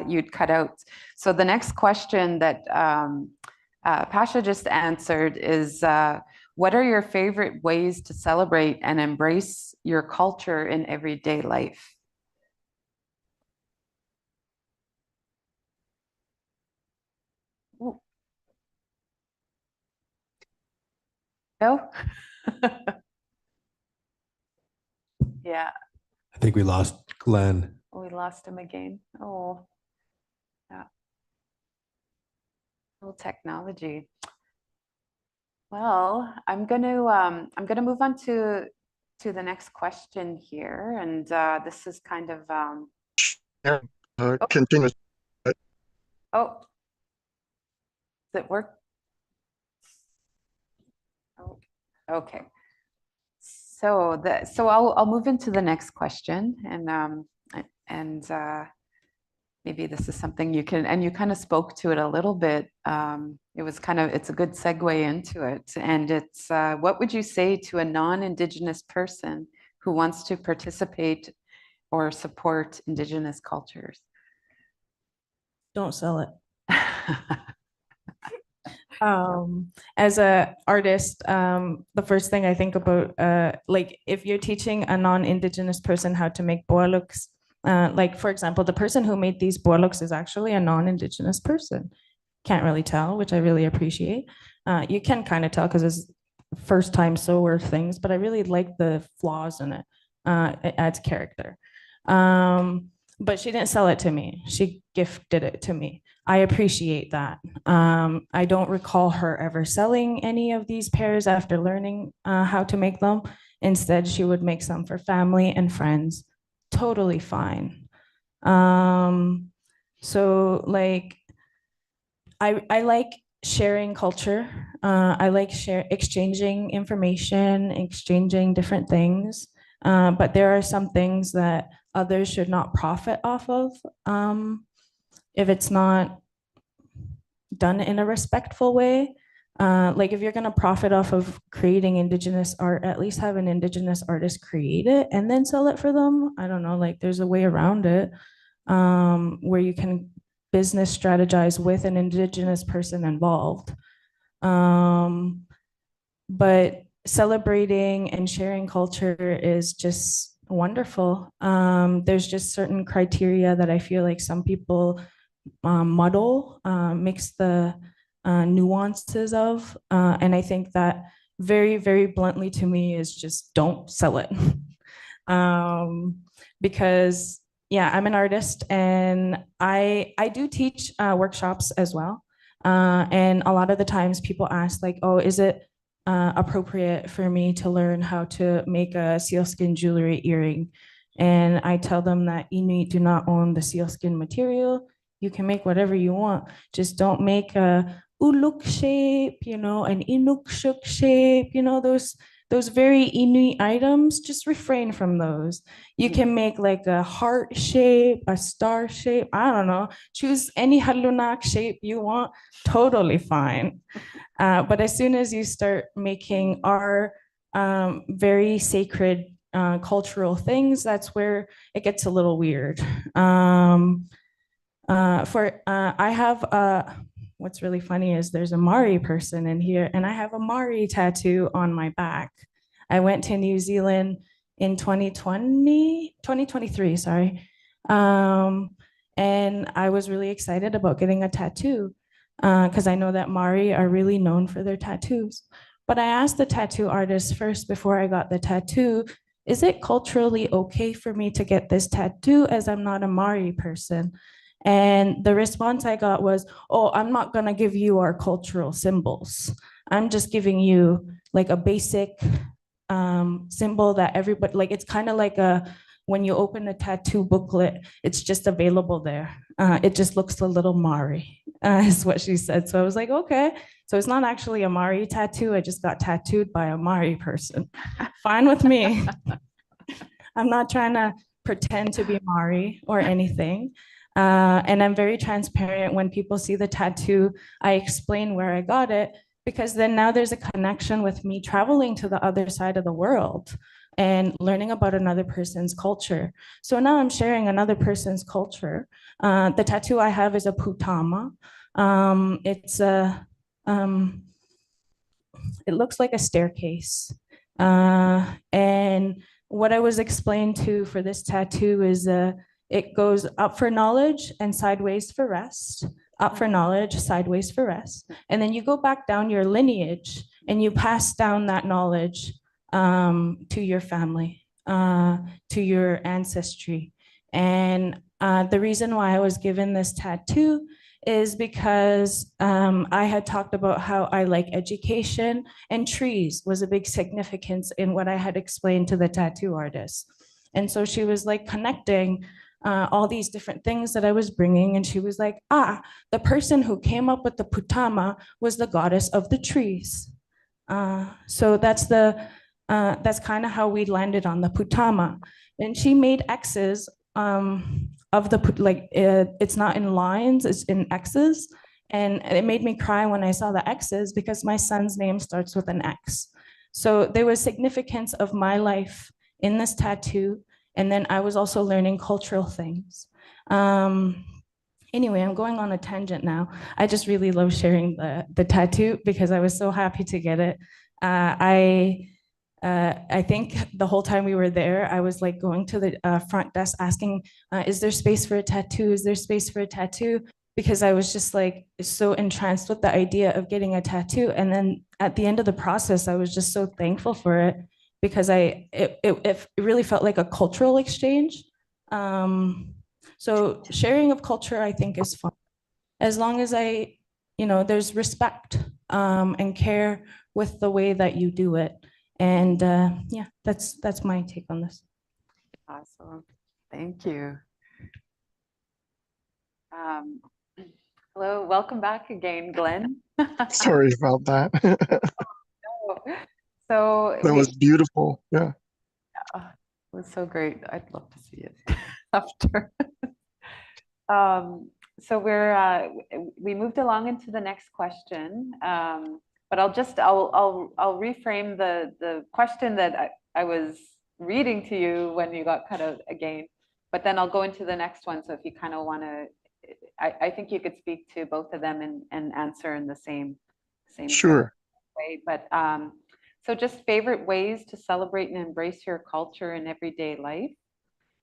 you'd cut out. So the next question that Pasha just answered is, what are your favorite ways to celebrate and embrace your culture in everyday life? Ooh. No? Yeah. I think we lost Glenn. We lost him again. Oh, yeah. Little technology. Well, I'm gonna move on to the next question here, and this is kind of Continue. oh, does it work? Oh, okay. So I'll move into the next question, and maybe this is something you can, and you kind of spoke to it a little bit. It's a good segue into it. And it's, what would you say to a non-Indigenous person who wants to participate or support Indigenous cultures? Don't sell it. As a artist, the first thing I think about, like if you're teaching a non-Indigenous person how to make boaloks, like for example, the person who made these boaloks is actually a non-Indigenous person. Can't really tell, which I really appreciate. You can kind of tell because it's first time sewer things, but I really like the flaws in it. It adds character. But she didn't sell it to me. She gifted it to me. I appreciate that. I don't recall her ever selling any of these pairs after learning how to make them. Instead, she would make some for family and friends. Totally fine. So like, I like sharing culture. I like exchanging information, exchanging different things. But there are some things that others should not profit off of if it's not done in a respectful way. Like if you're going to profit off of creating Indigenous art, at least have an Indigenous artist create it and then sell it for them. I don't know, like there's a way around it where you can business strategize with an Indigenous person involved. But celebrating and sharing culture is just wonderful. There's just certain criteria that I feel like some people muddle, mix the nuances of. And I think that very, very bluntly to me is just don't sell it. Because yeah, I'm an artist and I do teach workshops as well. And a lot of the times people ask like, oh, is it appropriate for me to learn how to make a sealskin jewelry earring? And I tell them that Inuit do not own the sealskin material. You can make whatever you want. Just don't make a uluk shape, an inukshuk shape, those very Inuit items. Just refrain from those. You can make like a heart shape, a star shape. I don't know. Choose any halunak shape you want. Totally fine. But as soon as you start making our very sacred cultural things, that's where it gets a little weird. I have what's really funny is there's a Maori person in here, and I have a Maori tattoo on my back. I went to New Zealand in 2023, sorry. And I was really excited about getting a tattoo because I know that Maori are really known for their tattoos. But I asked the tattoo artist first before I got the tattoo, is it culturally okay for me to get this tattoo as I'm not a Maori person? And the response I got was, oh, I'm not going to give you our cultural symbols. I'm just giving you like a basic symbol that everybody, like it's kind of like when you open a tattoo booklet, it's just available there. It just looks a little Maori, is what she said. So I was like, okay. So it's not actually a Maori tattoo. I just got tattooed by a Maori person. Fine with me. I'm not trying to pretend to be Maori or anything. And I'm very transparent when people see the tattoo. I explain where I got it, because then now there's a connection with me traveling to the other side of the world and learning about another person's culture. So now I'm sharing another person's culture. The tattoo I have is a putama. It looks like a staircase. And what I was explained to for this tattoo is it goes up for knowledge and sideways for rest. Up for knowledge, sideways for rest. And then you go back down your lineage and you pass down that knowledge to your family, to your ancestry. And the reason why I was given this tattoo is because I had talked about how I like education, and trees was a big significance in what I had explained to the tattoo artist. And so she was like connecting all these different things that I was bringing. And she was like, the person who came up with the putama was the goddess of the trees. So that's kind of how we landed on the putama. And she made X's of the, it's not in lines, it's in X's. And it made me cry when I saw the X's because my son's name starts with an X. So there was significance of my life in this tattoo. And then I was also learning cultural things. Anyway, I'm going on a tangent now. I just really love sharing the tattoo because I was so happy to get it. I think the whole time we were there, I was like going to the front desk asking, is there space for a tattoo? Is there space for a tattoo? Because I was just like so entranced with the idea of getting a tattoo. And then at the end of the process, I was just so thankful for it because it really felt like a cultural exchange. So sharing of culture, I think, is fun. As long as there's respect and care with the way that you do it. And yeah, that's my take on this. Awesome. Thank you. Hello, welcome back again, Glenn. Sorry about that. So that was beautiful. Yeah. It was so great. I'd love to see it after. So we moved along into the next question, but I'll reframe the question that I was reading to you when you got cut out again, but then I'll go into the next one. So if you kind of want to, I think you could speak to both of them and answer in the same Sure way. But so just favorite ways to celebrate and embrace your culture in everyday life.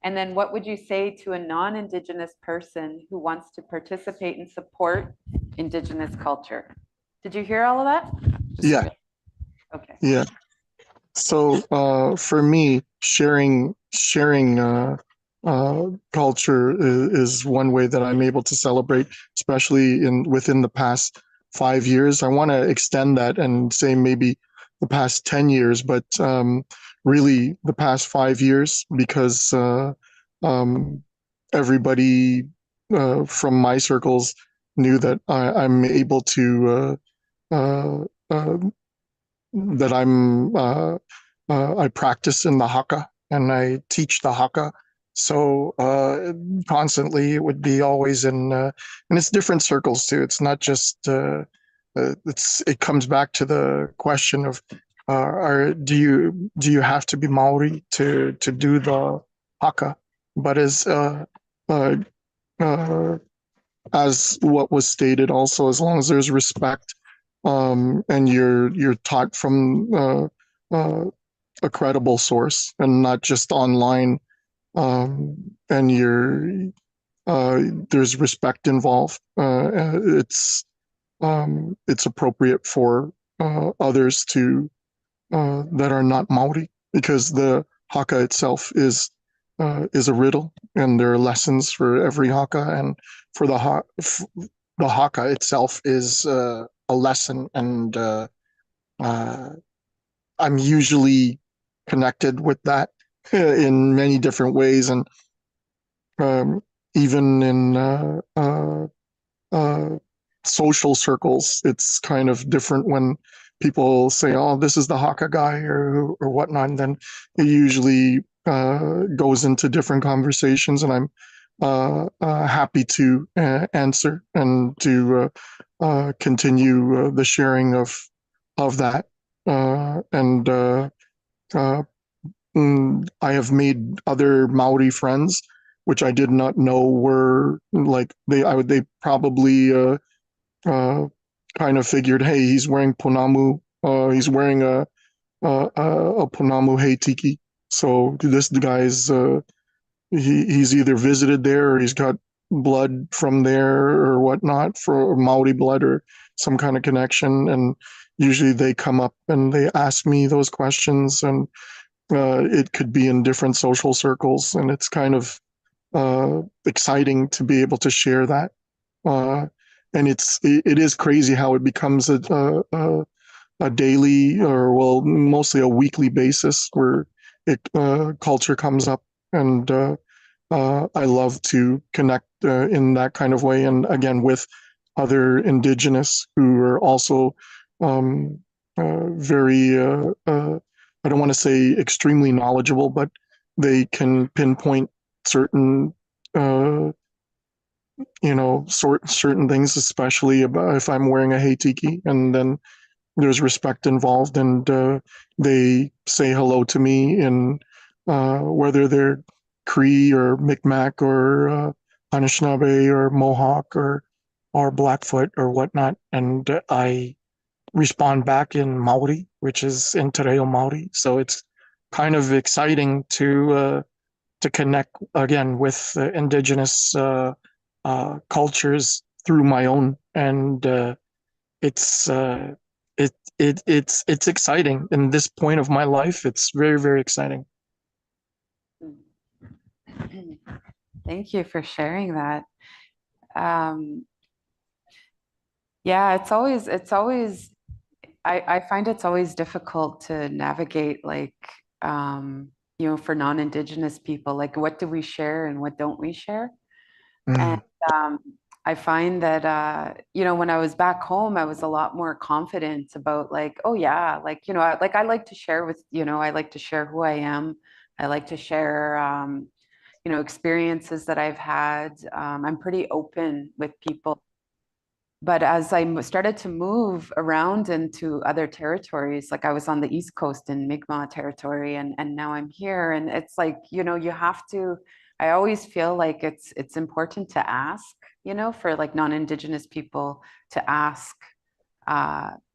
And then what would you say to a non-Indigenous person who wants to participate and support Indigenous culture? Did you hear all of that? Yeah. Okay. Yeah. So for me, sharing culture is one way that I'm able to celebrate, especially within the past 5 years. I want to extend that and say maybe the past 10 years, but really the past 5 years, because everybody from my circles knew that I'm able to that I practice in the Haka and I teach the Haka. So constantly it would be always and it's different circles too. It's not just it comes back to the question of do you have to be Maori to do the Haka? But uh, uh, as what was stated also, as long as there's respect, and you're taught from a credible source and not just online, and there's respect involved, it's appropriate for others to that are not Maori, because the Haka itself is a riddle, and there are lessons for every Haka, and for the Haka itself is a lesson, and I'm usually connected with that in many different ways, and um, even in uh, social circles, it's kind of different when people say, "Oh, this is the Haka guy," or whatnot. And then it usually goes into different conversations, and I'm happy to answer and to continue the sharing of that. And I have made other Maori friends, which I did not know were like they probably uh, kind of figured, hey, he's wearing Ponamu. He's wearing a Ponamu Hei Tiki. So this guy's he's either visited there or he's got blood from there or whatnot, for Maori blood or some kind of connection. And usually they come up and they ask me those questions, and it could be in different social circles, and it's kind of exciting to be able to share that. Uh, and it is crazy how it becomes a daily, or well, mostly a weekly basis, where culture comes up, and I love to connect in that kind of way, and again with other Indigenous who are also very I don't want to say extremely knowledgeable, but they can pinpoint certain uh, certain things, especially about if I'm wearing a heitiki, and then there's respect involved, and they say hello to me in whether they're Cree or Micmac or Anishinaabe or Mohawk or Blackfoot or whatnot, and I respond back in Maori, which is in Te Reo Maori. So it's kind of exciting to connect again with Indigenous cultures through my own, and it's it's exciting in this point of my life. It's very, very exciting. Thank you for sharing that. Yeah, I find it's always difficult to navigate, like, for non-Indigenous people, like, what do we share and what don't we share? And I find that, when I was back home, I was a lot more confident about, like, oh yeah, like, I like to share I like to share who I am. I like to share, experiences that I've had. I'm pretty open with people. But as I started to move around into other territories, like I was on the East Coast in Mi'kmaq territory, and now I'm here, and it's like, you have to, I always feel like it's important to ask, for like non-Indigenous people to ask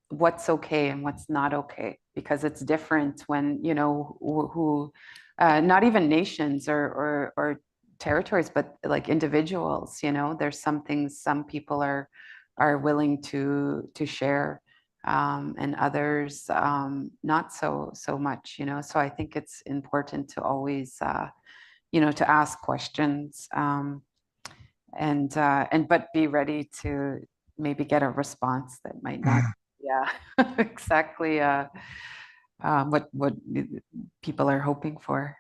what's okay and what's not okay, because it's different when, who not even nations or territories, but like individuals, there's some things some people are willing to share, and others not so much, so I think it's important to always to ask questions, and but be ready to maybe get a response that might not, yeah, exactly, what people are hoping for,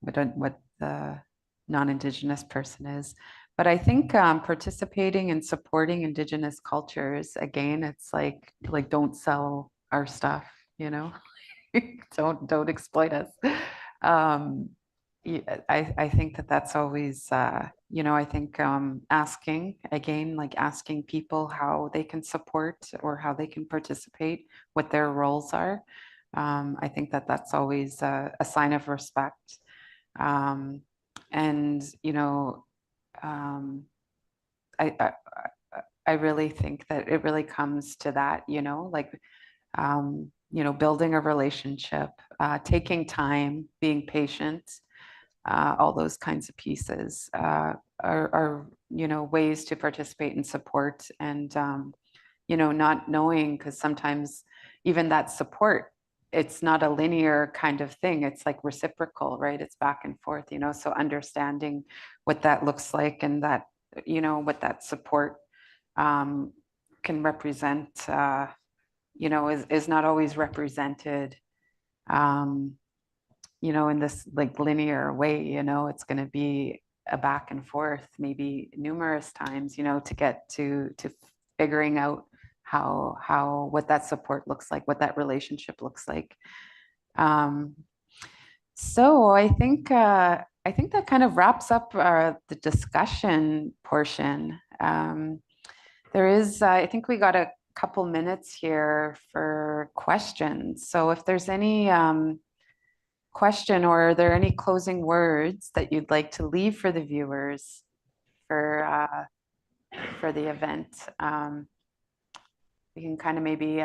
what the non-Indigenous person is. But I think participating and supporting Indigenous cultures, again, it's like don't sell our stuff, you know, don't exploit us. I think that's always, I think asking again, like asking people how they can support or how they can participate, what their roles are. I think that's always a sign of respect. And, I, I, I really think that it really comes to that, building a relationship, taking time, being patient, all those kinds of pieces are ways to participate and support, and not knowing, because sometimes even that support, it's not a linear kind of thing. It's like reciprocal, right? It's back and forth, so understanding what that looks like, and that what that support can represent, is not always represented in this like linear way. It's going to be a back and forth, maybe numerous times, to get to figuring out how what that support looks like, what that relationship looks like. So I think that kind of wraps up the discussion portion. There is, I think we got a couple minutes here for questions. So if there's any question, or are there any closing words that you'd like to leave for the viewers for the event? We can kind of maybe,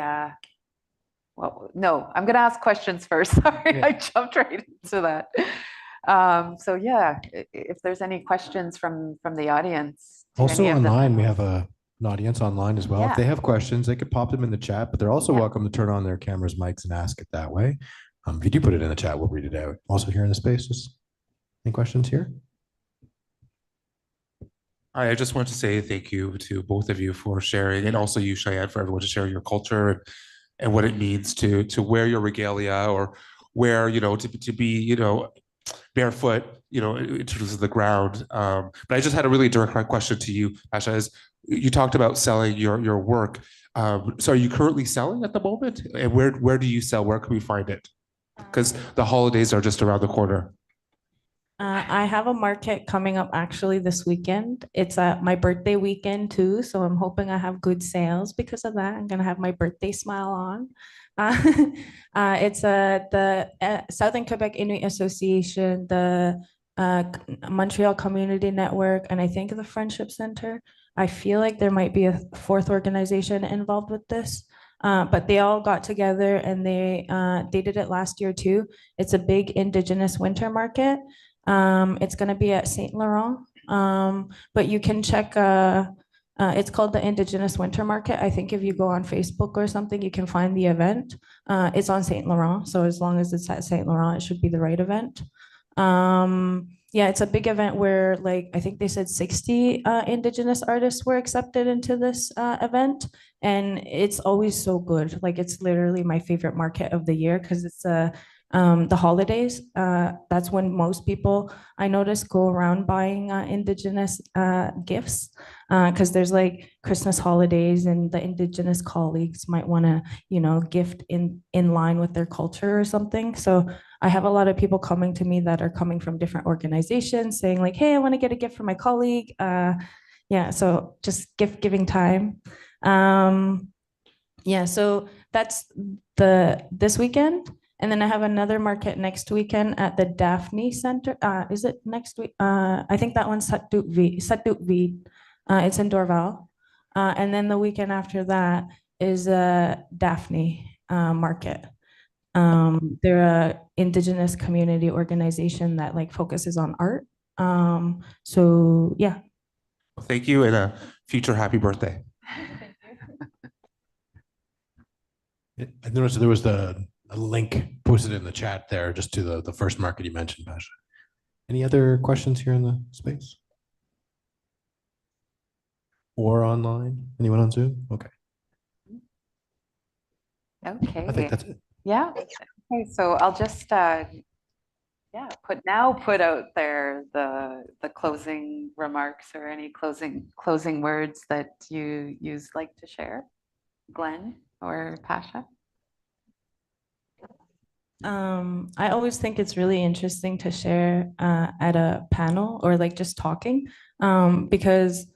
well, no, I'm going to ask questions first. Sorry, Yeah. I jumped right into that. So yeah, if there's any questions from the audience. to Also any of the online, we panelists. have an audience online as well. Yeah. If they have questions, they could pop them in the chat, but they're also Yeah. welcome to turn on their cameras, mics, and ask it that way. If you do put it in the chat, we'll read it out. Also here in the spaces. Any questions here? I just want to say thank you to both of you for sharing, and also you, Cheyenne, for everyone to share your culture and what it means to wear your regalia, or wear, to be, barefoot, in terms of the ground. But I just had a really direct question to you, Asha, is you talked about selling your work. So are you currently selling at the moment? And where do you sell? Where can we find it? Because the holidays are just around the corner. I have a market coming up actually this weekend. It's my birthday weekend too, so I'm hoping I have good sales because of that. I'm gonna have my birthday smile on. It's the Southern Quebec Inuit Association, the Montreal Community Network, and I think the Friendship Center. I feel like there might be a fourth organization involved with this. But they all got together and they did it last year too. It's a big Indigenous winter market. It's going to be at Saint Laurent, but you can check. It's called the Indigenous Winter Market. I think if you go on Facebook or something, you can find the event. It's on Saint Laurent, so as long as it's at Saint Laurent, it should be the right event. Yeah, it's a big event where, like, I think they said 60 Indigenous artists were accepted into this event, and it's always so good. Like, it's literally my favorite market of the year because it's the holidays. That's when most people, I notice, go around buying Indigenous gifts because there's like Christmas holidays, and the Indigenous colleagues might want to, gift in line with their culture or something. So I have a lot of people coming to me that are coming from different organizations saying like, hey, I want to get a gift for my colleague. Yeah, so just gift giving time. Yeah, so that's this weekend. And then I have another market next weekend at the Daphne Center. Is it next week? I think that one's Satdutvi. It's in Dorval. And then the weekend after that is Daphne Market. They're a Indigenous community organization that like focuses on art. So yeah. Thank you, and a future happy birthday. I noticed there was a link posted in the chat there just to the first market you mentioned, Pasha. Any other questions here in the space? Or online? Anyone on Zoom? Okay. Okay. I think that's it. Yeah. Okay, so I'll just yeah, put out there the closing remarks or any closing words that you'd like to share, Glenn or Pasha. I always think it's really interesting to share at a panel or like just talking, because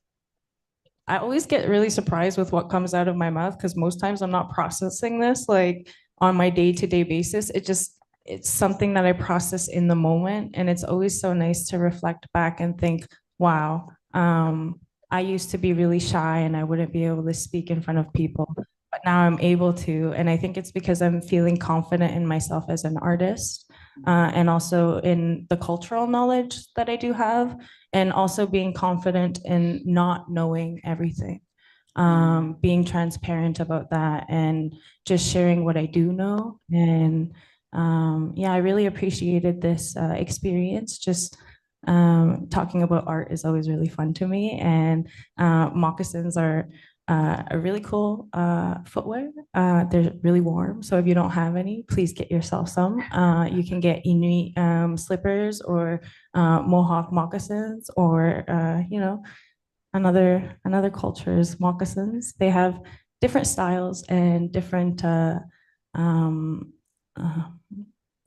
I always get really surprised with what comes out of my mouth because most times I'm not processing this like on my day-to-day basis. It's something that I process in the moment, and it's always so nice to reflect back and think, wow, I used to be really shy and I wouldn't be able to speak in front of people, but now I'm able to. And I think it's because I'm feeling confident in myself as an artist, and also in the cultural knowledge that I do have, and also being confident in not knowing everything, being transparent about that and just sharing what I do know. And yeah, I really appreciated this experience. Just talking about art is always really fun to me, and moccasins are a really cool footwear. They're really warm, so if you don't have any, please get yourself some. You can get Inuit slippers or Mohawk moccasins, or you know, another culture's moccasins. They have different styles and different um, uh,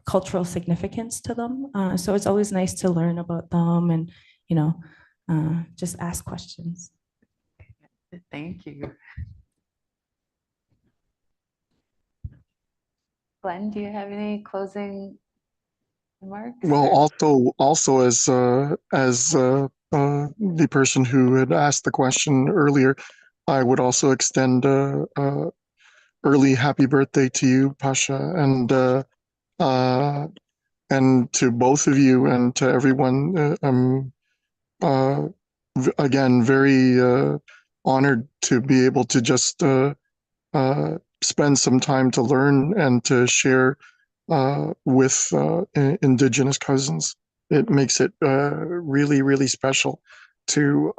cultural significance to them. So it's always nice to learn about them and, you know, just ask questions. Thank you. Glenn, do you have any closing remarks? Well, also as the person who had asked the question earlier, I would also extend early happy birthday to you, Pasha, and to both of you and to everyone. I'm again very honored to be able to just spend some time to learn and to share with Indigenous cousins. It makes it really, really special to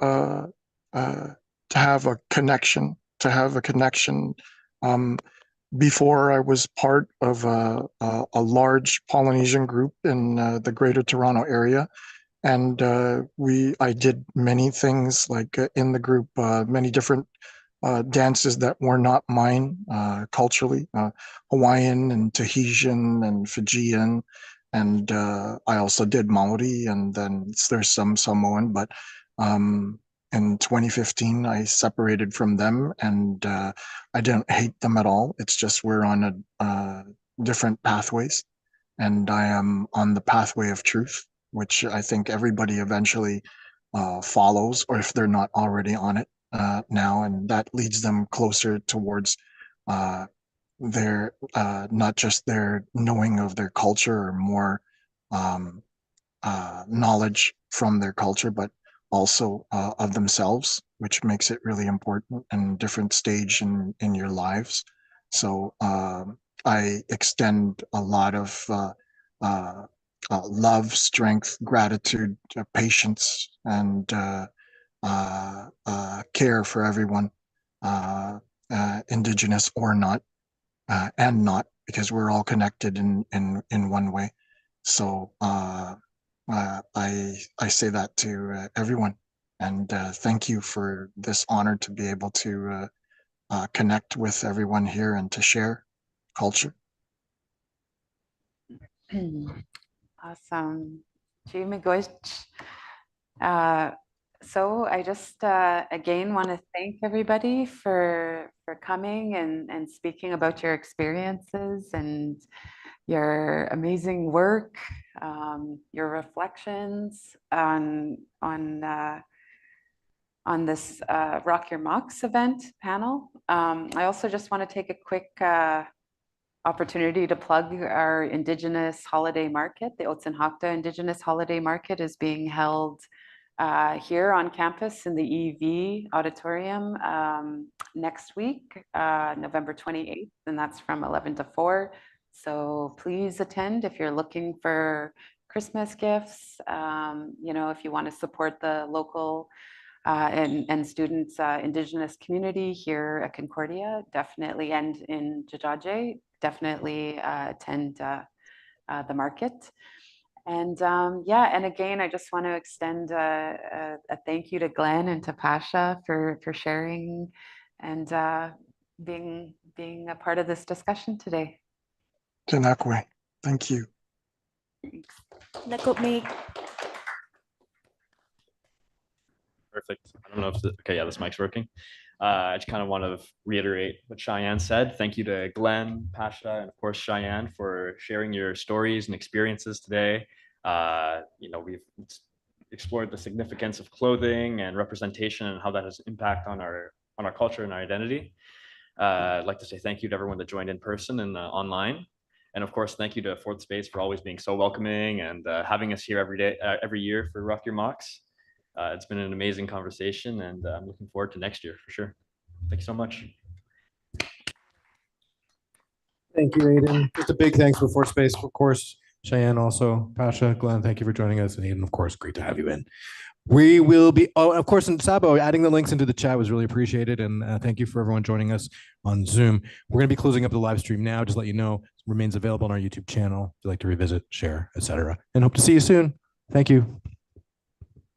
have a connection. To have a connection. Before I was part of a large Polynesian group in the Greater Toronto area, and I did many things like in the group, many different dances that were not mine culturally, Hawaiian and Tahitian and Fijian, and I also did Maori, and then there's some Samoan. But in 2015, I separated from them, and I didn't hate them at all. It's just we're on a different pathways, and I am on the pathway of truth, which I think everybody eventually follows, or if they're not already on it now, and that leads them closer towards their not just their knowing of their culture or more um, knowledge from their culture, but also of themselves, which makes it really important and different stage in your lives. So I extend a lot of love, strength, gratitude, patience, and care for everyone, Indigenous or not, and not, because we're all connected in one way. So I say that to everyone, and thank you for this honor to be able to connect with everyone here and to share culture. Awesome. So I just again want to thank everybody for coming and speaking about your experiences and your amazing work, your reflections on this Rock Your Mocs event panel. I also just want to take a quick opportunity to plug our Indigenous holiday market. The Otsinhakta Indigenous Holiday Market is being held here on campus in the EV auditorium next week, November 28th, and that's from 11 to 4. So please attend if you're looking for Christmas gifts, you know, if you want to support the local and students, Indigenous community here at Concordia, definitely, and in Jajaje, definitely attend the market. And yeah, and again, I just want to extend a thank you to Glenn and to Pasha for sharing and being a part of this discussion today. Tinakwe. Thank you. Nakopmi. Perfect. I don't know if okay, yeah, this mic's working. I just kind of want to reiterate what Cheyenne said. Thank you to Glenn, Pasha, and of course Cheyenne for sharing your stories and experiences today. We've explored the significance of clothing and representation and how that has impact on our culture and our identity. I'd like to say thank you to everyone that joined in person and online. And of course, thank you to Fourth Space for always being so welcoming and having us here every year for Rock Your Mocs. It's been an amazing conversation, and I'm looking forward to next year for sure. Thank you so much. Thank you, Aiden. Just a big thanks for Fourth Space, of course. Cheyenne also, Pasha, Glenn, thank you for joining us. And Aiden, of course, great to have you in. We will be, of course, and Sabo, adding the links into the chat was really appreciated. And thank you for everyone joining us on Zoom. We're going to be closing up the live stream now. Just let you know, it remains available on our YouTube channel if you'd like to revisit, share, etc. And hope to see you soon. Thank you.